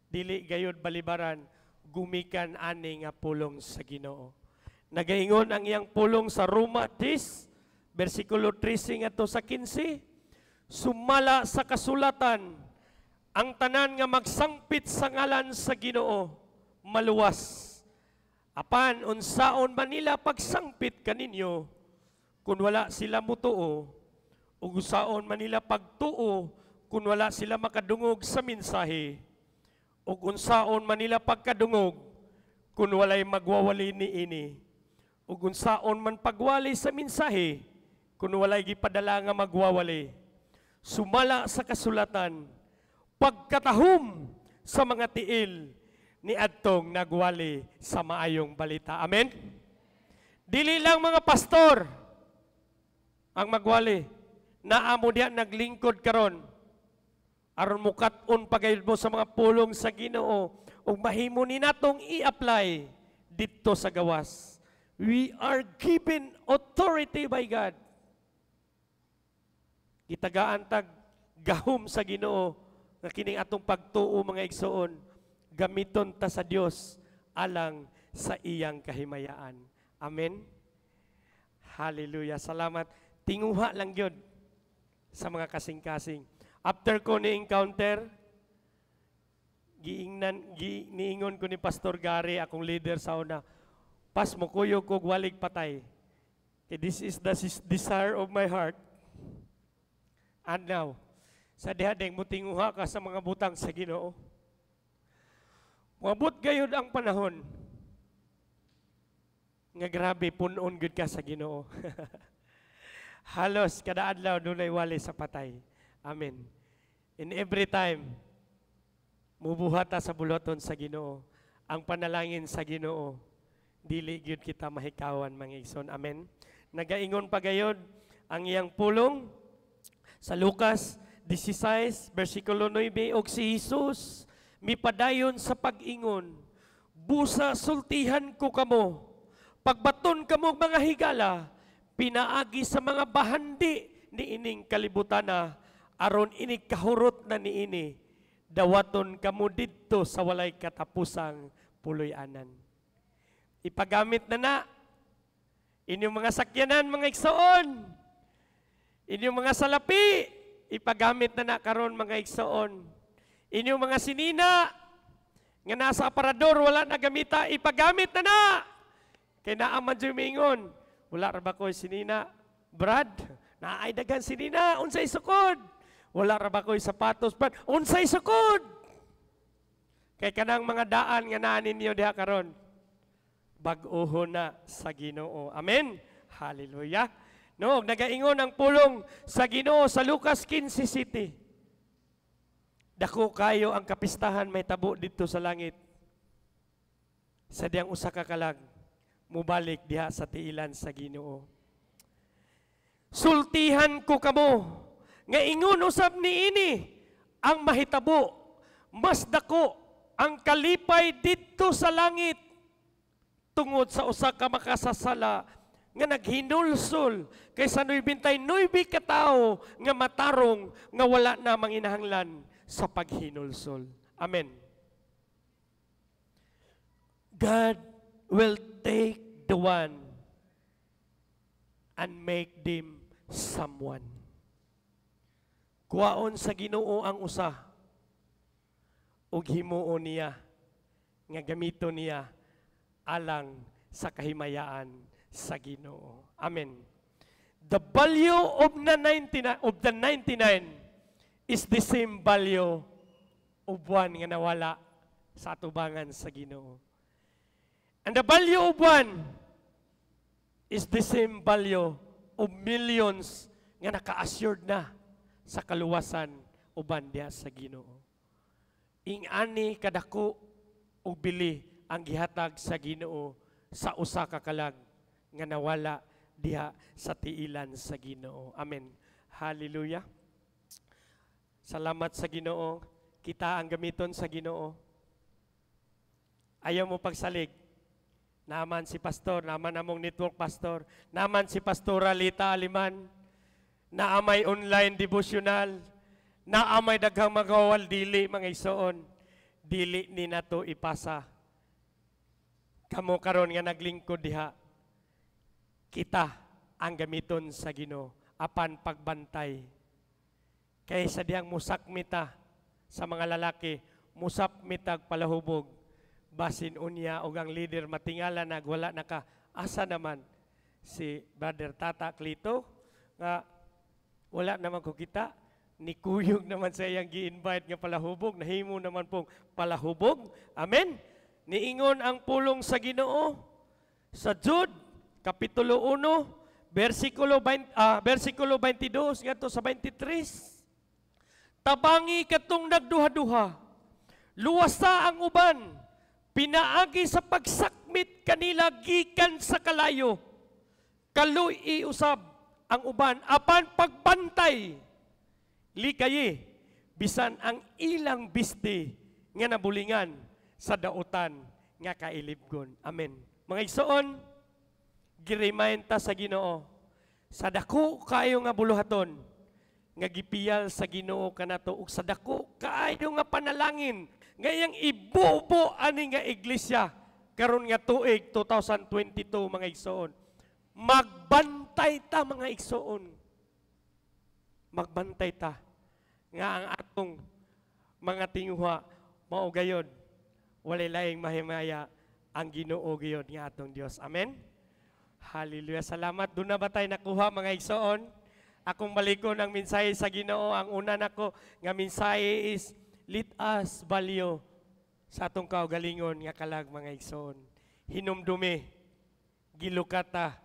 [SPEAKER 1] Dili gayud balibaran, gumikan ani nga pulong sa Ginoo. Nagaingon ang iyang pulong sa Roma 10, versikulo 13 ato sa 15, sumala sa kasulatan, ang tanan nga magsangpit sa ngalan sa Ginoo, maluwas. Apan, unsaon man nila pagsangpit kaninyo, kung wala sila mutuo, o unsaon man nila pagtuo, kung wala sila makadungog sa mensahe, o unsaon man nila pagkadungog, kung walay magwawali niini, o unsaon man pagwali sa mensahe, kung walay gipadala nga magwawali. Sumala sa kasulatan, pagkatahom sa mga tiil ni adtong nagwali sa maayong balita. Amen? Dili lang mga pastor ang magwali. Naamo diha naglingkod karon aron mukat-on pagayud mo sa mga pulong sa Ginoo ug mahimo ni natong i-apply didto sa gawas. We are given authority by God. Gitagaan tag gahom sa Ginoo nga kining atong pagtuo mga igsoon gamiton ta sa Dios alang sa iyang kahimayaan. Amen. Hallelujah. Salamat. Tinguha lang yun sa mga kasing-kasing. After ko ni-encounter, niingon ko ni Pastor Gary, akong leader sa una, pas mo kuyo ko walig patay. This is the desire of my heart. And now, sa dihadeng mo tinguha ka sa mga butang sa Ginoo. Mabot gayud ang panahon nga grabe punon gud ka sa Ginoo. Halos kada adlaw dunay wali sa patay. Amen. In every time mubuhat ta sa buloton sa Ginoo. Ang panalangin sa Ginoo dili gyud kita mahikawan mga igsoon. Amen. Nagaingon pa gayud ang iyang pulong sa Lucas 16 versikulo 9 og si Jesus mipadayon sa pag-ingon, busa sultihan ko kamo, pagbaton kamo mga higala, pinaagi sa mga bahandi ni ining kalibutana, aron inig kahurot na ni ini, dawaton kamo didto sa walay katapusang puloy-anan. Ipagamit na inyong mga sakyanan, mga igsoon, inyong mga salapi, ipagamit na karon mga igsoon. Inyong mga sinina nga nasa aparador wala na gamita, ipagamit na. Kay naaman jumingon, wala ra ba ko'y sinina? Brad, naay dagan sinina, unsay sukod. Wala ra ba ko'y sapatos, Brad, unsay sukod. Kay kanang mga daan nga naa ninyo diha karon, bag-oho na sa Ginoo. Amen. Hallelujah. No, nagaingon ang pulong sa Ginoo sa Lucas 15:7. Dako kayo ang kapistahan may tabo dito sa langit. Sa diyang usa ka kalag, mubalik diha sa tiilan sa Ginoo. Sultihan ko kamo, nga ingon usab niini, ang mahitabo, mas dako ang kalipay dito sa langit, tungod sa usa ka makasasala, nga naghinulsol, kaysa 99 katao, nga matarong, nga wala na manginahanglan, sa paghinulsol. Amen. God will take the one and make them someone. Kuwaon sa Ginoo ang usa ug himuon niya nga gamito niya alang sa kahimayaan sa Ginoo. Amen. The value of the 99 is the same value of one nga nawala sa atubangan sa Ginoo. And the value of one is the same value of millions nga naka-assured na sa kaluwasan uban diha sa Ginoo. Ing-ani kadako og bili ang gihatag sa Ginoo sa usa ka kalag nga nawala diha sa tiilan sa Ginoo. Amen. Hallelujah. Salamat sa Ginoo. Kita ang gamiton sa Ginoo. Ayaw mo pagsalig. Naman si pastor, naman among network pastor, naman si Pastora Lita Aliman, naamay online devotional, naamay daghang magawal dili mga igsoon. Dili ni nato ipasa. Kamo karon nga naglingkod diha. Kita ang gamiton sa Ginoo apan pagbantay. Kaysa diyang musakmita sa mga lalaki, musapmitag palahubog, basin unya o ang leader matingala nagwala naka, asa naman si Brother Tata Clito, nga wala naman ko kita, ni kuyog naman sa iyang gi-invite nga palahubog, nahimo naman pong palahubog. Amen? Niingon ang pulong sa Ginoo sa Jude, Kapitulo 1, versikulo 22, ngadto sa 23. Tabangi katong nagduha-duha, Luwasa ang uban, pinaagi sa pagsakmit kanila gikan sa kalayo. Kaluy iusab ang uban, apan pagbantay, likayi, bisan ang ilang bisti nga nabulingan sa dautan nga kailibgon. Amen. Mga igsoon, giremind ta sa Ginoo, sa dako kayo nga buluhaton, nga gipiyal sa Ginoo kanato ug sa dako kaayo nga panalangin ngayang ibubo ani nga iglesia karon nga tuig 2022 mga igsoon. Magbantay ta mga igsoon. Magbantay ta nga ang atong mga tinguha mao gayod walay laing mahimaya ang Ginoo gayod nga atong Dios. Amen. Hallelujah. Salamat. Doon na ba tayo nakuha mga igsoon? Akong balikon ang mensahe sa Ginoo. Ang una nako nga mensahe is let us value sa atong kaugalingon nga kalag mga igsoon. Hinumdumi, gilukata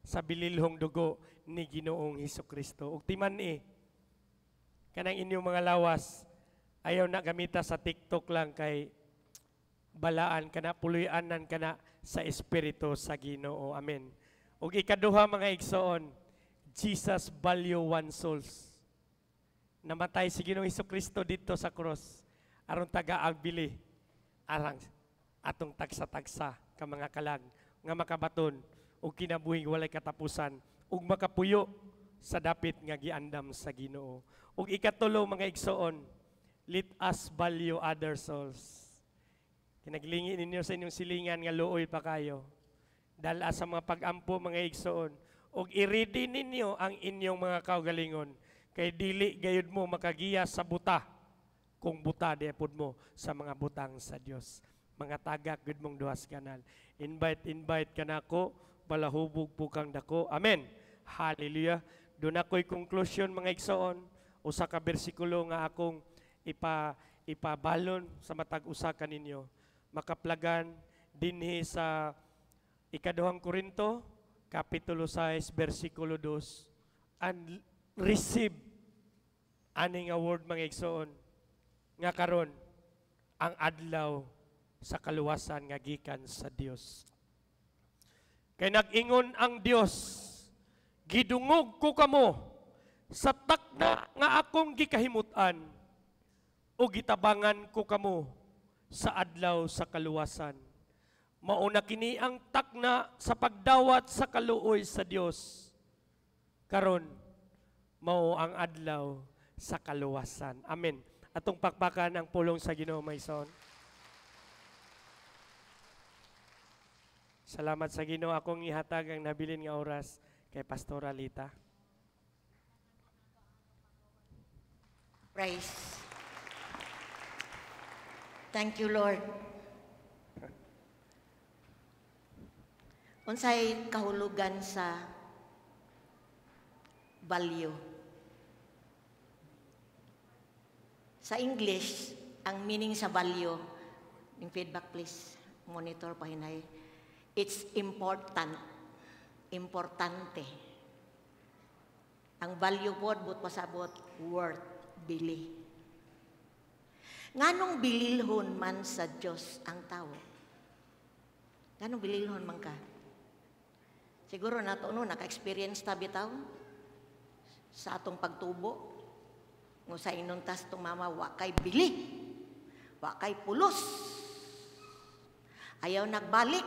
[SPEAKER 1] sa bililhong dugo ni Ginoong Hesukristo. Ug timan kanang inyong mga lawas ayaw na gamita sa TikTok lang kay balaan kana puluyanan kana sa espiritu sa Ginoo. Amen. Ug ikaduha mga igsoon, Jesus value one souls. Namatay si Ginoong Hesukristo dito sa cross aron taga-agbili arang atong tagsa-tagsa ka mga kalag nga makabaton ug kinabuhing walay katapusan ug makapuyo sa dapit nga giandam sa Ginoo. Ug ikatulo mga igsoon, let us value other souls. Kinaglingi ninyo sa inyong silingan nga luoy pa kayo. Dala sa mga pag-ampo mga igsoon. O i-ready ninyo ang inyong mga kaugalingon. Kay dili gayud mo makagiya sa buta. Kung buta diapod mo sa mga butang sa Dios. Mga tagak gud mong duhas kanal. Invite ka na ako. Balahubog po kang dako. Amen. Hallelujah. Doon ako'y conclusion mga igsoon. Usa ka bersikulo nga akong ipabalon sa matag usa kaninyo. Makaplagan dinhi sa ikaduhang Korinto, Kapitulo 6, versikulo 2, and receive ani nga word mga igsoon, nga karon ang adlaw sa kaluwasan nga gikan sa Dios. Kay nag-ingon ang Dios, gidungog ko kamo sa takna nga akong gikahimutan, o gitabangan ko kamo sa adlaw sa kaluwasan. Mauna kini ang takna sa pagdawat sa kaluoy sa Dios. Karon mao ang adlaw sa kaluwasan. Amen. Atong pakpakan ang pulong sa Ginoo mayson. Salamat sa Ginoo akong ihatag ang nabilin nga oras kay Pastor Alita.
[SPEAKER 2] Praise. Thank you, Lord. Unsay kahulugan sa value? Sa English, ang meaning sa value, yung feedback please, monitor pahinay, it's important, importante. Ang value word, but pasabot, worth, bili. Nganong bililhon man sa Diyos ang tao? Nganong bililhon man ka? Siguro nato no, naka-experience ta bitaw sa atong pagtubo. Ngo sa inuntas tong mama, wa kay bili, wa kay pulos. Ayaw nagbalik.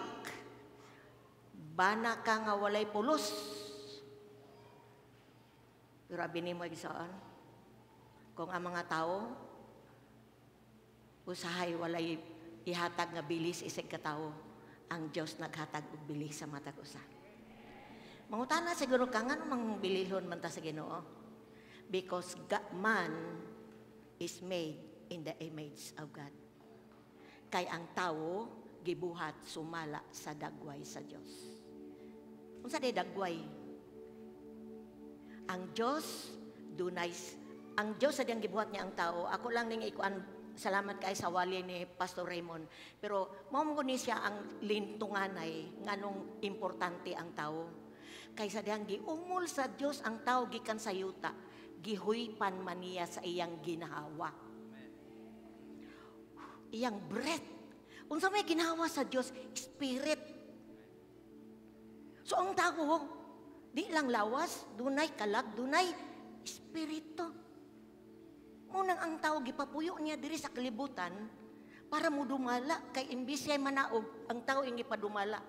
[SPEAKER 2] Bana ka nga walay pulos. Pero abini mo igisaan, kung ang mga tao usahay walay ihatag nga bilis isig katao, ang Dios naghatag og bilis sa matag usa. Mangutana siguro ka nga mang bililhon man ta sa Ginoo, because man is made in the image of God. Kay ang tao gibuhat sumala sa dagway sa Dios. Unsa day dagway? Ang Dios dunay, ang Dios sa diyang gibuhat niya ang tao. Ako lang ning ikuan. Salamat kay sa wali ni Pastor Raymond. Pero mao mo ni siya ang lintunganay nganong importante ang tao. Kaysa dihang giumol sa Dios ang tao gikan sa yuta, gihuypan man niya sa iyang ginahawa. iyang breath. Unsa may ginawa sa Dios, spirit. So ang tao, di lang lawas, dunay kalag, dunay espiritu. Munang ang tao gipapuyo niya diri sa kalibutan para mo dumala kay imbis siya manaog, ang tao ing ipadumala.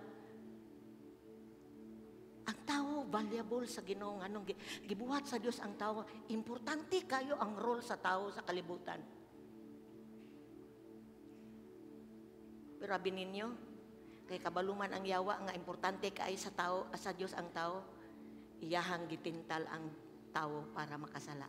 [SPEAKER 2] Ang tao valuable sa Ginoo nganong gibuhat sa Dios ang tao. Importante kayo ang role sa tao sa kalibutan. Pero abi ninyo, kay kabaluman ang yawa nga importante kay sa tao, sa Dios ang tao, iyahang gitintal ang tao para makasala.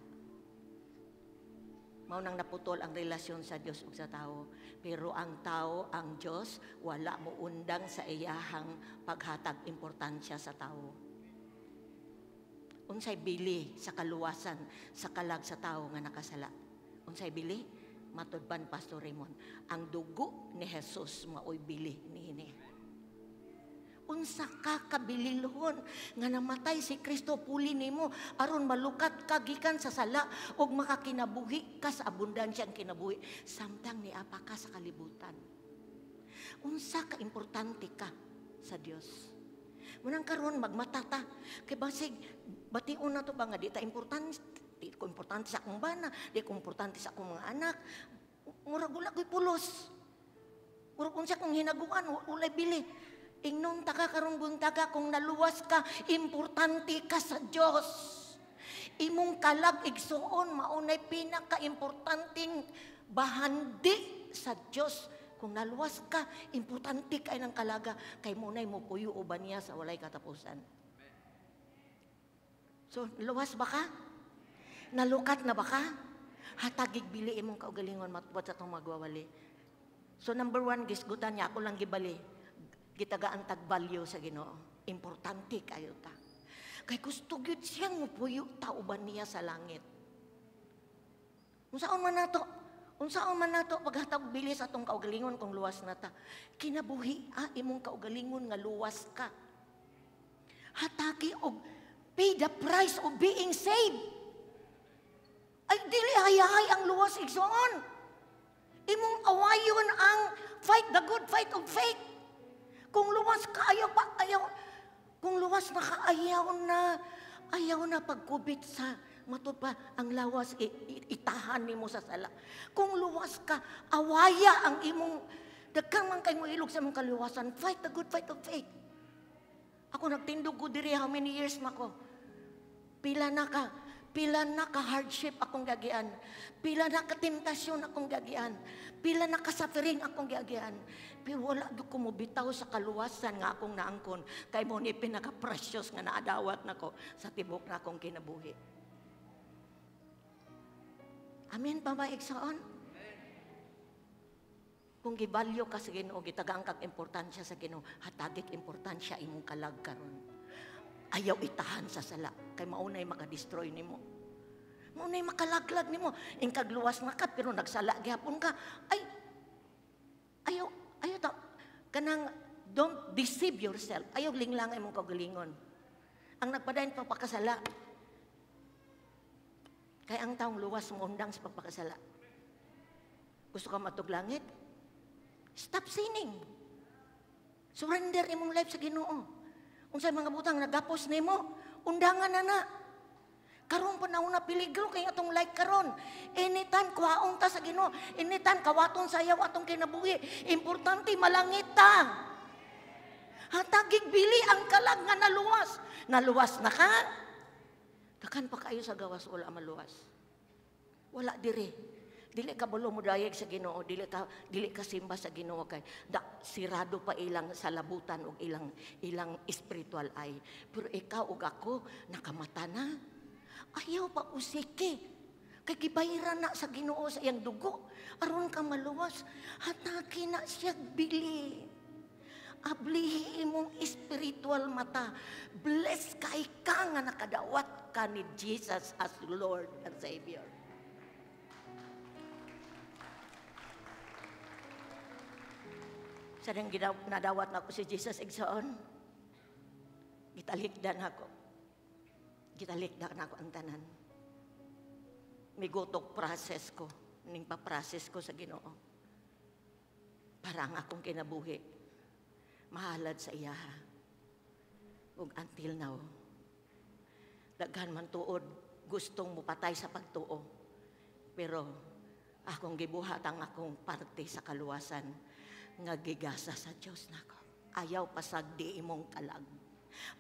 [SPEAKER 2] Mao nang naputol ang relasyon sa Dios ug sa tao. Pero ang tao, ang Dios, wala mo undang sa iyahang paghatag importansya sa tao. Unsay bili sa kaluwasan, sa kalag sa tao nga nakasala? Unsay bili? Matudban Pastor Raymond, ang dugo ni Jesus maoy bili niini. Unsa ka kabililhon nga namatay si Kristo puli nimo aron malukat ka gikan sa sala ug makakinabuhi ka sa abundansya ang kinabuhi samtang niapa ka sa kalibutan. Unsa ka importante ka sa Dios. Munang karon magmatata kay basig bation na to ba nga di ta importante, di ko importante sa akong bana, di ko importante sa akong mga anak. Murag wala ko'y pulos. Murag unsa kong hinaguan, ulay bili. Ingnon taka karong buntaga kung naluwas ka, importante ka sa Dios. Imong kalag igsuon maunay pinaka-importanting bahandi sa Dios. Kung naluwas ka, importante kay ng kalaga kay munay mo puyo uban niya sa walay katapusan. So, luwas ba ka? Nalukat na ba ka? Hatagig bili imong kaugalingon matubot sa itong magwawali. So, number 1, gisgutan niya, ako lang gibali. Gitagaan tag value sa Ginoo. Importante kayo ta. Kay gusto gyud siyang mupuyo ta uban niya sa langit. Unsaon man nato paghatag bili sa atong kaugalingon kung luwas na ta. Kinabuhi imong kaugalingon nga luwas ka. Hatagi og pay the price of being saved. Ay dili hayahay ang luwas igsoon. Imong awayon ang fight the good fight of faith. Kung luwas ka ayaw. Kung luwas na ka ayaw na pagkubit sa matud pa ang lawas itahan nimo sa sala. Kung luwas ka awaya ang imong dagkang man kay mo ilog sa imong kaluwasan. Fight the good fight of faith. Ako nagtindog ko diri how many years mako. Pila na ka hardship akong gagian. Pila na ka tentasyon akong gagian. Pila na ka suffering akong gagian. Pero wala gyud ko mobitaw sa kaluwasan nga akong naangkon. Kay mo ni pinaka-precious nga naadawat nako sa tibok na akong kinabuhi. Amen pa ba igsoon? Kung gibalyo ka sa Ginoo, gitagaan kag importansya sa Ginoo, hatagik importansya imong kalag karon. Ayaw itahan sa sala kay maunay makadestroy nimo. Maunay makalaglag nimo. Ingkag luwas na ka pero nagsala gyapon ka. Ayaw ta kanang don't deceive yourself. Ayaw linglang imong kaugalingon. Ang nagpadayon pagpakasala. Kay ang taong luwas mundang sa pagpakasala. Gusto ka matuglangit? Stop sinning. Surrender imong life sa Ginoo. Unsay mga butang nagapos nimo, undangan na. Karon panahon na peligro kay atong life karon. Anytime kuhaon ta sa Ginoo, anytime kawaton sayaw atong kinabuhi. Importante malangit ta. Hatagig bili ang kalag nga naluwas. Naluwas na ka? Dakan pa kayo sa gawas wala maluwas. Wala diri. Dili ka bulo mo dayeg sa Ginoo, dili ka simba sa Ginoo kay sirado pa ilang salabutan ug ilang spiritual eye. Pero ikaw ug ako nakamata na. Ayaw pa usiki. Kay gibayran na sa Ginoo sa iyang dugo aron ka maluwas. Hataki na siya bili. Ablihi imong spiritual mata. Bless kay ka nga nakadawat ka ni Jesus as Lord and Savior. Sadang nadawat na ako si Jesus igsoon. Gitalikdan ako. Gitalikdan ako ang tanan. Migotok process ko. Ning pa-process ko sa Ginoo. para ang akong kinabuhi mahalad sa iya. Ug until now, daghan man tuod gustong mupatay sa pagtuo. Pero akong gibuhat ang akong parte sa kaluwasan nga gigasa sa Dios nako. Ayaw pasagdi imong kalag.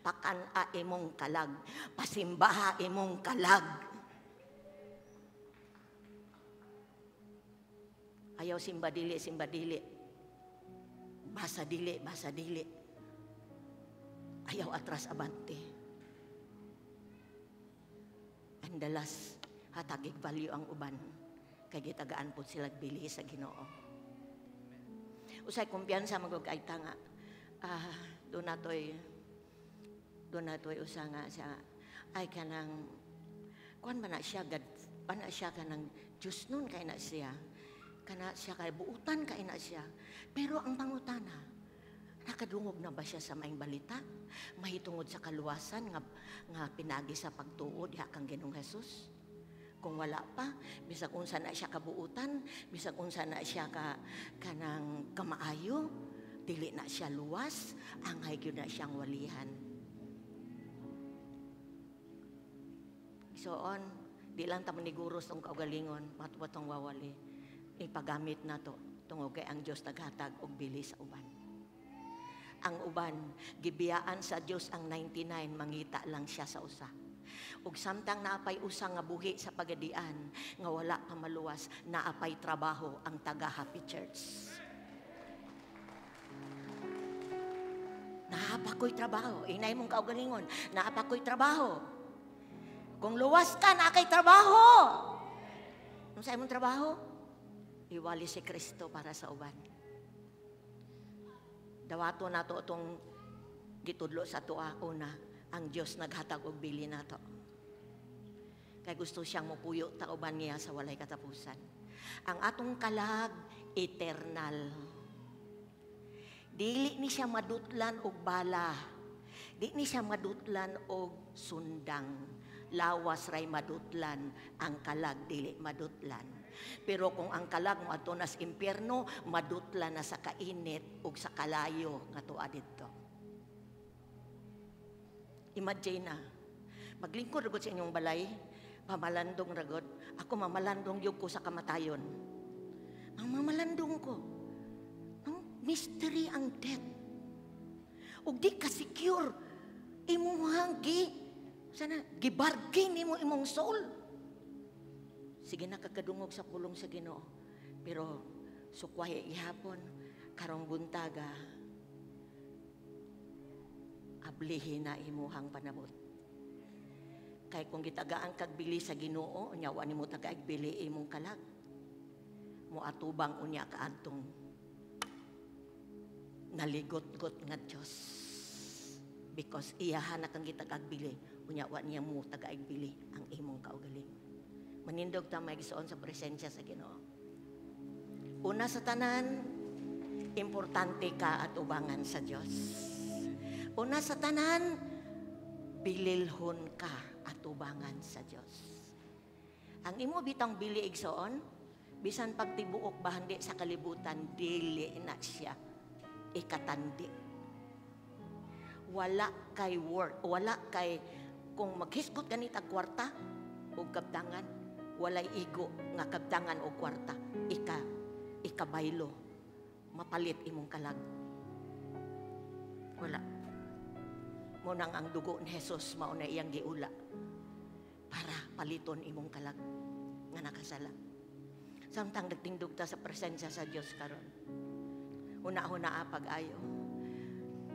[SPEAKER 2] Pakana imong kalag. Pasimbaha imong kalag. Ayaw simba dili. Basa dili. Ayaw atras abante. And the last, hatagig value ang uban. Kay gitagaan po sila bili sa Ginoo. Usay kumpiyansa magugayta nga. Doon natoy usa nga siya. Ay kanang, kuan ba na siya, kanang Diyos nun kay na siya. Kana siya kay buutan kay na siya. Pero ang pangutana, nakadungog na ba siya sa maing balita? Mahitungod sa kaluwasan nga pinagi sa pagtuo diha kang Ginoong Hesus? Kung wala pa, bisag unsa na siya kabuutan, bisag unsa na siya kanang kamaayo, dili na siya luwas, angay gyud na siyang walihan. So on, di lang ta maniguros tong kaugalingon, matwatong wawali. Ipagamit na to tungod kay ang Dios naghatag og bili sa uban. Ang uban gibiyaan sa Dios ang 99, mangita lang siya sa usa. Ug samtang naapay usa nga buhi sa pagadian nga wala pa maluwas, naapay trabaho ang taga Happy Church. Naapakoy trabaho. Inay mong kaugalingon, naapakoy trabaho. Kung luwas ka, naakay trabaho. Ano sa imong trabaho? Iwali si Kristo para sa uban. Dawato na to itong gitudlo sa tuwa. Una, ang Diyos naghatag og bili na to. Kaya gusto siyang mupuyo ta uban niya sa walay katapusan. Ang atong kalag, eternal. Dili ni siya madutlan og bala. Dili ni siya madutlan og sundang. Lawas ray madutlan, ang kalag dili madutlan. Pero kung ang kalag mo ato nas impyerno, madutlan na sa kainit ug sa kalayo nga tuwa didto. Imagine na, maglingkod ragod sa inyong balay, mamalandong ragod. Ako mamalandong yug ko sa kamatayon. Ang mamalandong ko. Ang mystery ang death. Ug di ka secure. Imuhang gibargain imo imong soul. Sige na kakadungog sa pulong sa Ginoo. Pero sukwahe ihapon, karong buntaga, ablihin na imuhang panabot. Kay kung gitagaan kag bili sa Ginoo, unyawa nimo tagaig bili imong kalag. Muatubang unya kaadtong naligot-got nga Dios. Because iyahan na kang gitagag bili, unyawa niya mo tagaig bili ang imong kaugaling. Manindog ta may gisuon sa presensya sa Ginoo. Una sa tanan, importante ka at ubangan sa Dios. Una sa tanan, bililhon ka at ubangan sa Dios. Ang imo bitang bili igsoon, bisan pagtibuok bahandi sa kalibutan, dili na siya ikatandi. Wala kay work, wala kay kung maghisgot ganit ang kwarta o kabtangan, walay igo nga kabtangan o kwarta, ikabaylo, mapalit imong kalag. Wala. Munang ang dugo ni Jesus mao na iyang giula para paliton imong kalag nga nakasala. Samtang nagtindog ta sa presensya sa Dios karon. Una-una pag-ayo.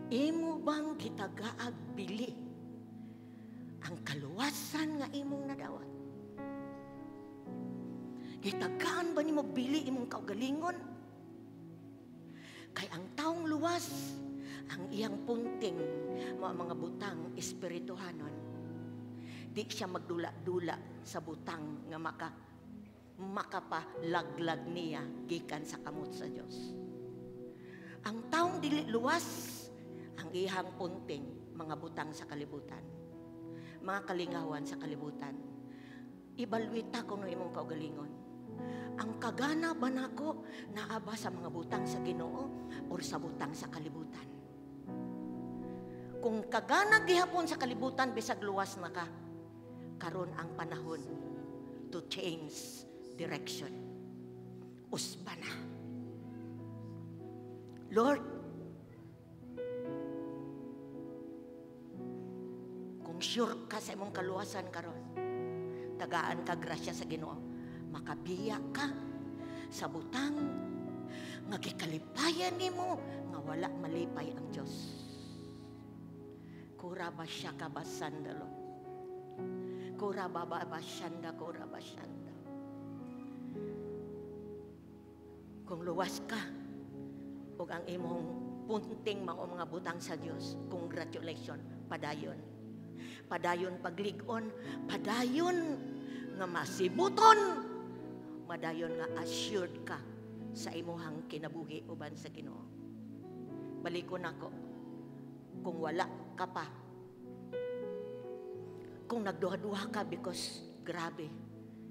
[SPEAKER 2] Imo bang kitagaag bili ang kaluwasan nga imong nadawat? Gitagaan ba ni mo bili imong kaugalingon? Kay ang taong luwas, ang iyang punting mga butang espirituhanon, di siya magdula-dula sa butang nga makapalaglag niya gikan sa kamot sa Dios. Ang taong dili luwas, ang iyang punting mga butang sa kalibutan, mga kalingawan sa kalibutan. Ibalwita kung no imong kaugalingon. Ang kagana ba nako naaba sa mga butang sa Ginoo or sa butang sa kalibutan? Kung kagana gihapon sa kalibutan, bisag luwas na ka, karon ang panahon to change direction. Usba na. Lord, kung sure ka sa imong kaluwasan karon, tagaan ka grasya sa Ginoo, makabiya ka sa butang nga gikalipayan nimo nga wala malipay ang Dios. Kura ba siya ka basanda, Lord? Kura ba basyanda, kura basyanda. Kung luwas ka ug ang imong punting mga butang sa Dios, congratulations, padayon. Padayon paglig-on, padayon nga masibuton, madayon nga assured ka sa imuhang kinabuhi uban sa Ginoo. Balikon ako, kung wala ka pa, kung nagduha-duha ka because grabe,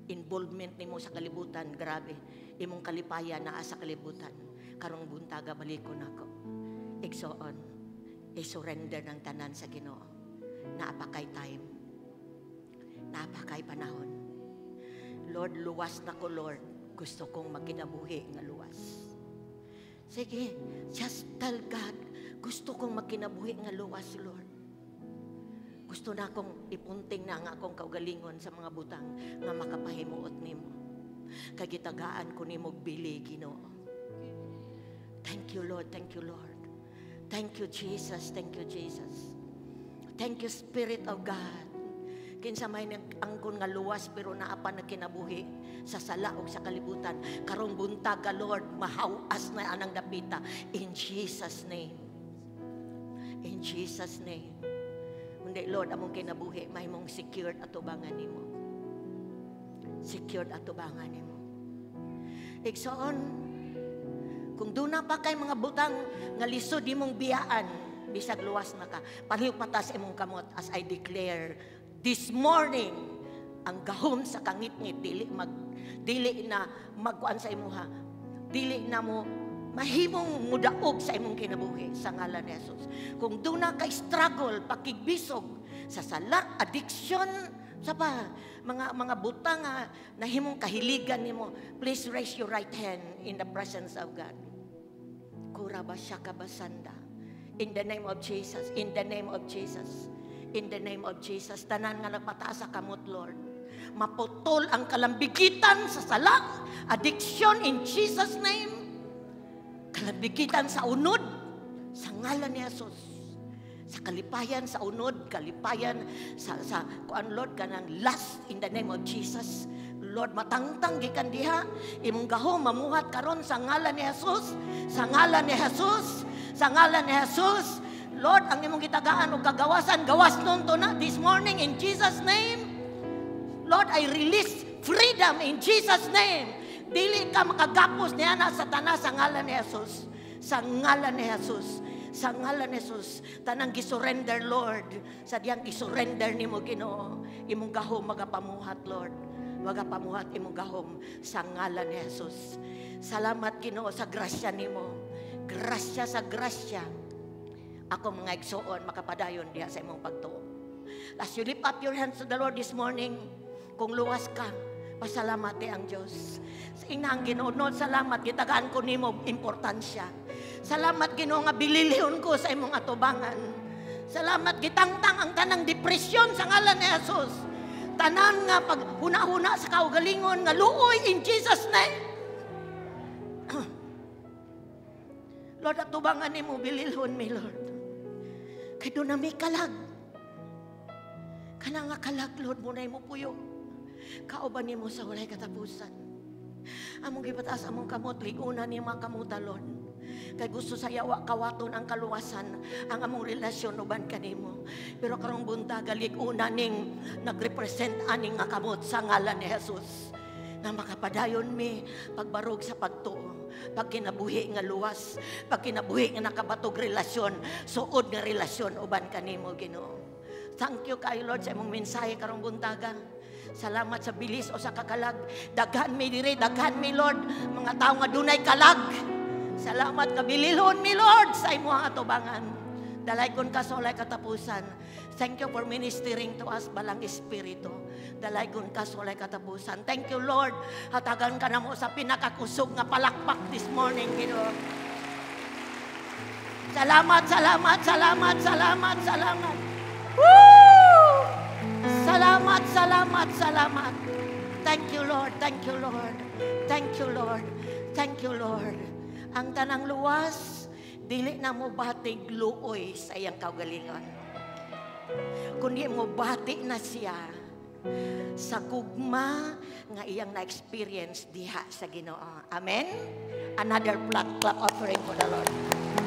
[SPEAKER 2] involvement nimo sa kalibutan, grabe, imong kalipayan naa sa kalibutan, karong buntaga balikon ako, igsoon, i-surrender ng tanan sa Ginoo. Naapakay time, naapakay panahon. Lord, luwas na ko, Lord. Gusto kong magkinabuhi nga luwas. Sige, just tell God, gusto kong magkinabuhi nga luwas, Lord. Gusto na akong ipunting na nga akong kaugalingon sa mga butang nga makapahimuot nimo. Kagitagaan ko nimo bili, Ginoo. Thank you, Lord. Thank you, Lord. Thank you, Jesus. Thank you, Jesus. Thank you, Spirit of God. Kinsa may angkon nga luwas pero naapa na kinabuhi sa sala o sa kalibutan. Karong buntag ka, Lord, mahawas na anang dapita. In Jesus' name. In Jesus' name. Kundi, Lord, among kinabuhi, may mong secured atubangan nimo. Secured atubangan nimo. Igsoon, kung doon na pa kay mga butang nga lisod imong biyaan, bisag luwas na ka, palihog patas imong kamot as I declare this morning, ang gahom sa kangit-ngit, dili na magkuan sa imuha, dili na mo mahimong mudaog sa imong kinabuhi sa ngalan ni Jesus. Kung doon na kay struggle, pakigbisog sa sala, addiction, sa pa, mga butang na himong kahiligan nimo, please raise your right hand in the presence of God. Kurabasya kabasanda. In the name of Jesus, in the name of Jesus, in the name of Jesus, tanan nga nagpataas sa kamot, Lord. Maputol ang kalambigitan sa sala, addiction in Jesus' name. Kalambigitan sa unod, sa ngalan ni Jesus. Sa kalipayan sa unod, kalipayan sa kuan, Lord, kanang last in the name of Jesus. Lord, matangtang gikan diha, imong gahom mamuhat karon sa ngalan ni Jesus, sa ngalan ni Jesus. Sa ngalan ni Jesus, Lord, ang imong gitagaan o kagawasan, gawas nun to na this morning in Jesus' name. Lord, I release freedom in Jesus' name. Dili ka makagapos niya na Satanas sa ngalan ni Jesus. Sa ngalan ni Jesus. Sa ngalan ni Jesus. Tanang gisurrender, Lord. Sa diyang gisurrender ni mo, Ginoo. Imong gahom magapamuhat, Lord. Magapamuhat imong gahom sa ngalan ni Jesus. Salamat, Ginoo, sa grasya ni mo. Grasya sa grasya. Ako mga igsoon, makapadayon diha sa imong pagtuo. As you lift up your hands to the Lord this morning, kung luwas ka, pasalamati ang Diyos. Sa inang Ginoo, salamat, gitagaan ko nimo importansya. Salamat, Ginoo, nga bililihon ko sa imong atubangan. Salamat, gitangtang ang tanang depresyon sa ngalan ni Jesus. Tanan nga pag huna-huna sa kaugalingon, nga luoy in Jesus' name. Lord, atubangan ni mo, bililhon mi, Lord. Kaya doon na may kalag. Kana nga kalag, Lord, muna mo puyo. Kauban ni mo sa walay katapusan. Among gipataas among kamot, liguna ni mga kamuta, Lord. Kaya gusto sa yawa kawaton ang kaluwasan, ang among relasyon uban kanimo. Pero karong buntaga, liguna ning nagrepresent aning nga kamot sa ngalan ni Jesus. Na makapadayon mi pagbarog sa pagtuo. Pag kinabuhi nga luwas, pag kinabuhi nga nakabatog relasyon, suod nga relasyon uban kanimo, Ginoo. Thank you kayo, Lord, sa imong mensahe karong buntagan. Salamat sa bilis o sa kakalag. Daghan mi diri, daghan mi Lord, mga tao nga dunay kalag. Salamat ka bililhon mi Lord sa imong atubangan. Dalay kon ka sa walay katapusan. Thank you for ministering to us balang espiritu. Dalay kon ka sa walay katapusan. Thank you Lord. Hatagan ka na mo sa pinakakusog nga palakpak this morning, Ginoo. Salamat, salamat, salamat, salamat, salamat. Woo! Salamat, salamat, salamat. Thank you Lord, thank you Lord. Thank you Lord. Thank you Lord. Ang tanang luwas, dili na mo batig luoy sa iyang kaugalingon. Kundi mo bati na siya sa gugma nga iyang na-experience diha sa Ginoo. Amen? Another clap offering for the Lord.